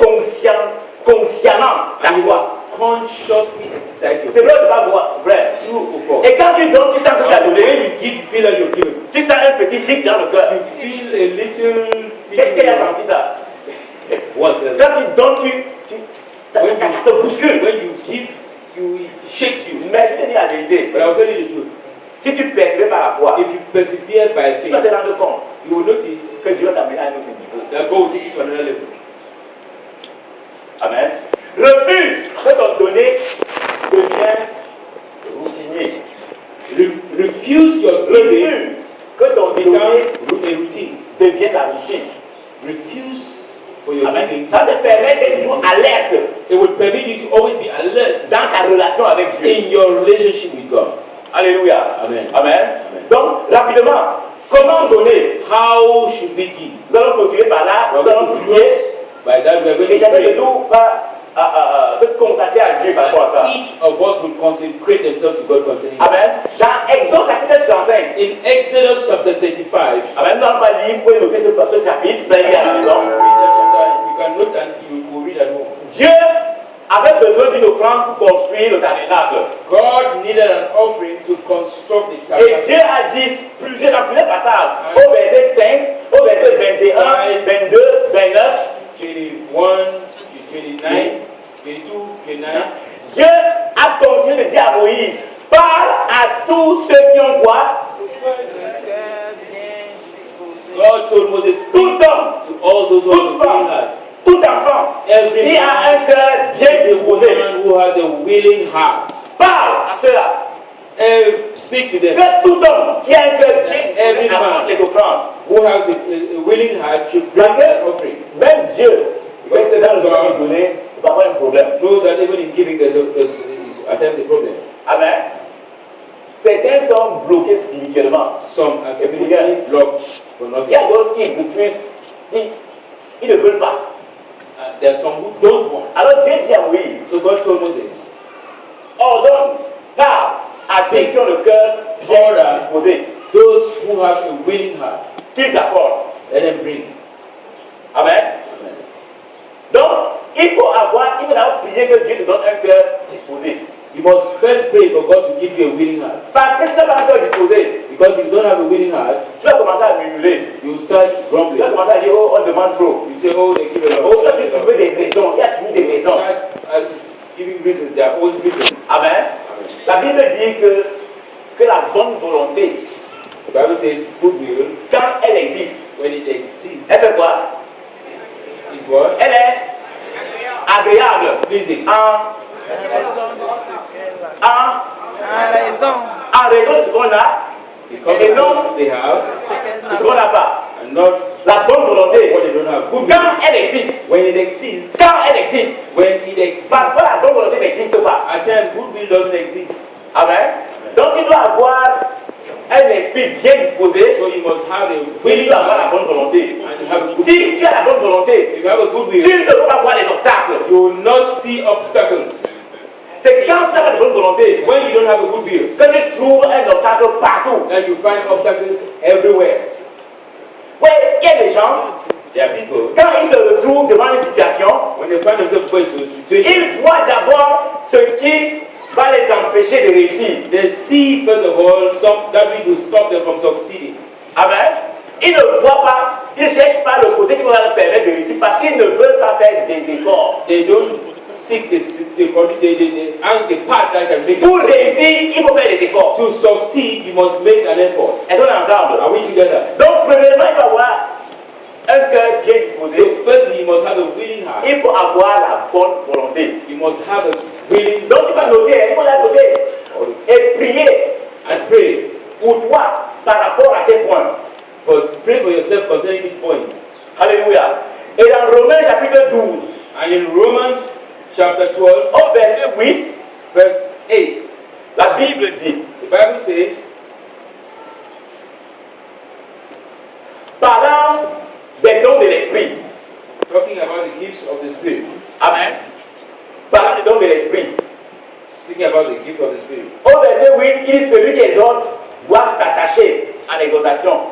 [SPEAKER 2] consciemment ta
[SPEAKER 1] And you
[SPEAKER 2] foi.
[SPEAKER 1] must consciously exercise your
[SPEAKER 2] C'est
[SPEAKER 1] faith.
[SPEAKER 2] vrai ou c'est pas vrai?
[SPEAKER 1] True or false?
[SPEAKER 2] Et quand tu donnes, tu sens que tu as
[SPEAKER 1] And
[SPEAKER 2] donné,
[SPEAKER 1] when you give, you feel like you're giving.
[SPEAKER 2] tu sens un petit hic dans le cœur.
[SPEAKER 1] You feel a little
[SPEAKER 2] Qu'est-ce qu'il y a dans ça?
[SPEAKER 1] What?
[SPEAKER 2] Quand tu donnes, ça te bouscule.
[SPEAKER 1] When you give, it shakes you.
[SPEAKER 2] Mais je te dis la vérité.
[SPEAKER 1] But I'll tell you the truth.
[SPEAKER 2] Si tu persévères par la foi,
[SPEAKER 1] If you persevere by
[SPEAKER 2] tu vas te
[SPEAKER 1] faith,
[SPEAKER 2] rendre compte
[SPEAKER 1] you will notice
[SPEAKER 2] que Dieu t'amène à un autre niveau.
[SPEAKER 1] that God will take you to another level.
[SPEAKER 2] Amen. Refuse que ton donné devient routinier.
[SPEAKER 1] Refuse your giving
[SPEAKER 2] Refuse que ton
[SPEAKER 1] become
[SPEAKER 2] donné
[SPEAKER 1] a routine.
[SPEAKER 2] devienne la routine.
[SPEAKER 1] Refuse for your
[SPEAKER 2] Amen.
[SPEAKER 1] giving.
[SPEAKER 2] Ça te permet d'être toujours alerte
[SPEAKER 1] It will permit you to always be alert
[SPEAKER 2] dans ta relation avec Dieu.
[SPEAKER 1] in your relationship with God.
[SPEAKER 2] Alléluia.
[SPEAKER 1] Amen.
[SPEAKER 2] Amen. Donc, rapidement, comment donner?
[SPEAKER 1] How should we give?
[SPEAKER 2] Nous allons continuer par là, nous allons prier.
[SPEAKER 1] By that we are going
[SPEAKER 2] Et
[SPEAKER 1] to
[SPEAKER 2] chacun de
[SPEAKER 1] pray.
[SPEAKER 2] nous va se consacrer à Dieu par rapport à ça.
[SPEAKER 1] Each of us will consecrate themselves to God concerning that.
[SPEAKER 2] Amen. Dans Exode chapitre 35,
[SPEAKER 1] In Exodus chapter 35,
[SPEAKER 2] Amen. Nous allons pas lire, vous pouvez noter ce chapitre, vous allez lire à la maison.
[SPEAKER 1] you can note and you will read at home.
[SPEAKER 2] Dieu avait besoin d'une offrande pour construire le tabernacle.
[SPEAKER 1] God needed an offering to construct the
[SPEAKER 2] Et
[SPEAKER 1] tabernacle.
[SPEAKER 2] Dieu a dit dans plusieurs passages, au verset 5, au verset 21, 22, 29,
[SPEAKER 1] 21 to 29, 22, 29.
[SPEAKER 2] Dieu a continué de dire à Moïse, parle à tous ceux qui ont quoi?
[SPEAKER 1] God told Moses,
[SPEAKER 2] Tout
[SPEAKER 1] speak
[SPEAKER 2] homme,
[SPEAKER 1] to all those who
[SPEAKER 2] toute
[SPEAKER 1] are willing
[SPEAKER 2] femme,
[SPEAKER 1] heart.
[SPEAKER 2] tout enfant,
[SPEAKER 1] Every
[SPEAKER 2] qui a un
[SPEAKER 1] man,
[SPEAKER 2] cœur bien
[SPEAKER 1] every
[SPEAKER 2] disposé,
[SPEAKER 1] woman who has a willing heart.
[SPEAKER 2] parle à ceux-là.
[SPEAKER 1] Speak to them.
[SPEAKER 2] Que tout homme qui a un cœur bien
[SPEAKER 1] Every
[SPEAKER 2] disposé apporte
[SPEAKER 1] man
[SPEAKER 2] les offrandes.
[SPEAKER 1] who has a willing heart should bring
[SPEAKER 2] Parce
[SPEAKER 1] an
[SPEAKER 2] que
[SPEAKER 1] offering.
[SPEAKER 2] même Dieu, quand il dans le domaine donné, il va avoir un problème.
[SPEAKER 1] Knows that even in giving there's at times a problem.
[SPEAKER 2] Amen. Certains sont bloqués spirituellement.
[SPEAKER 1] Some are
[SPEAKER 2] Et puis,
[SPEAKER 1] spiritually blocked for
[SPEAKER 2] Il
[SPEAKER 1] nothing.
[SPEAKER 2] y a d'autres qui refusent, ils ne veulent pas.
[SPEAKER 1] There are some who don't want.
[SPEAKER 2] Alors Dieu dit à Moïse,
[SPEAKER 1] So God told Moses,
[SPEAKER 2] ordonne, parle à ceux qui ont le cœur bien disposé,
[SPEAKER 1] those who have a willing heart,
[SPEAKER 2] qu'ils apportent.
[SPEAKER 1] let them bring.
[SPEAKER 2] Amen.
[SPEAKER 1] Amen.
[SPEAKER 2] Donc, il faut d'abord prier que Dieu te donne un cœur disposé.
[SPEAKER 1] You must first pray for God to give you a willing heart.
[SPEAKER 2] Parce que si tu n'as pas un cœur disposé,
[SPEAKER 1] Because if you don't have a willing heart,
[SPEAKER 2] tu vas commencer à murmurer.
[SPEAKER 1] you start
[SPEAKER 2] Tu
[SPEAKER 1] grumbling.
[SPEAKER 2] vas commencer à dire, oh, on demande trop.
[SPEAKER 1] You say, oh, they give a lot.
[SPEAKER 2] Oh, tu vas trouver des raisons. Il y a toujours des raisons.
[SPEAKER 1] Start giving reasons. There are always reasons.
[SPEAKER 2] Amen. La Bible dit que la bonne volonté,
[SPEAKER 1] The Bible says goodwill,
[SPEAKER 2] quand elle existe,
[SPEAKER 1] when it exists,
[SPEAKER 2] elle fait quoi?
[SPEAKER 1] is what?
[SPEAKER 2] Elle est agréable
[SPEAKER 1] Pleasing.
[SPEAKER 2] en raison de ce qu'on a
[SPEAKER 1] Because
[SPEAKER 2] et
[SPEAKER 1] of
[SPEAKER 2] non
[SPEAKER 1] what they have
[SPEAKER 2] de ce qu'on n'a pas.
[SPEAKER 1] and not
[SPEAKER 2] La bonne volonté,
[SPEAKER 1] what they don't have. Goodwill,
[SPEAKER 2] quand elle existe,
[SPEAKER 1] when it exists,
[SPEAKER 2] when
[SPEAKER 1] it exists,
[SPEAKER 2] parfois la bonne volonté n'existe pas.
[SPEAKER 1] at times goodwill doesn't exist.
[SPEAKER 2] Amen. Donc il doit avoir un esprit bien disposé,
[SPEAKER 1] So you must have a
[SPEAKER 2] il
[SPEAKER 1] willing
[SPEAKER 2] doit avoir la
[SPEAKER 1] heart
[SPEAKER 2] bonne volonté.
[SPEAKER 1] and you have a good.
[SPEAKER 2] Si tu as la bonne volonté,
[SPEAKER 1] If you have a good will,
[SPEAKER 2] tu ne peux pas voir les obstacles.
[SPEAKER 1] you will not see obstacles.
[SPEAKER 2] C'est quand tu n'as pas de bonne volonté
[SPEAKER 1] When you don't have a good will,
[SPEAKER 2] que tu trouves un obstacle partout.
[SPEAKER 1] then you find obstacles everywhere.
[SPEAKER 2] Oui, il y a des gens,
[SPEAKER 1] There are people,
[SPEAKER 2] quand ils se retrouvent devant une situation,
[SPEAKER 1] when they find themselves faced with a situation,
[SPEAKER 2] ils voient d'abord ce qui va les empêcher de réussir.
[SPEAKER 1] they see first of all some that will stop them from succeeding.
[SPEAKER 2] Amen. Ils ne voient pas, ils ne cherchent pas le côté qui va leur permettre de réussir parce qu'ils ne veulent pas faire des efforts.
[SPEAKER 1] They don't seek the path that can make
[SPEAKER 2] Pour
[SPEAKER 1] it.
[SPEAKER 2] réussir, il faut faire des efforts.
[SPEAKER 1] To succeed, you must make an effort.
[SPEAKER 2] Est-ce qu'on est ensemble?
[SPEAKER 1] Are we together?
[SPEAKER 2] Donc, premièrement, il faut avoir un cœur bien disposé.
[SPEAKER 1] So firstly, you must have a willing heart.
[SPEAKER 2] Il faut avoir la bonne volonté.
[SPEAKER 1] You must have a willing
[SPEAKER 2] Donc, tu vas noter, il faut la noter.
[SPEAKER 1] heart
[SPEAKER 2] Et prier
[SPEAKER 1] and pray.
[SPEAKER 2] pour toi par rapport à tes points.
[SPEAKER 1] But pray for yourself concerning these points.
[SPEAKER 2] Alléluia. Et dans Romains chapitre 12,
[SPEAKER 1] And in Romans chapter 12,
[SPEAKER 2] au verset 8,
[SPEAKER 1] verse 8,
[SPEAKER 2] la Bible dit,
[SPEAKER 1] the The Bible says,
[SPEAKER 2] parlant des dons de l'esprit.
[SPEAKER 1] talking about the gifts of the Spirit,
[SPEAKER 2] Amen. Parlant des dons de l'esprit.
[SPEAKER 1] speaking about the gift of the Spirit.
[SPEAKER 2] Au verset 8, il dit celui qui exhorte doit s'attacher à l'exhortation.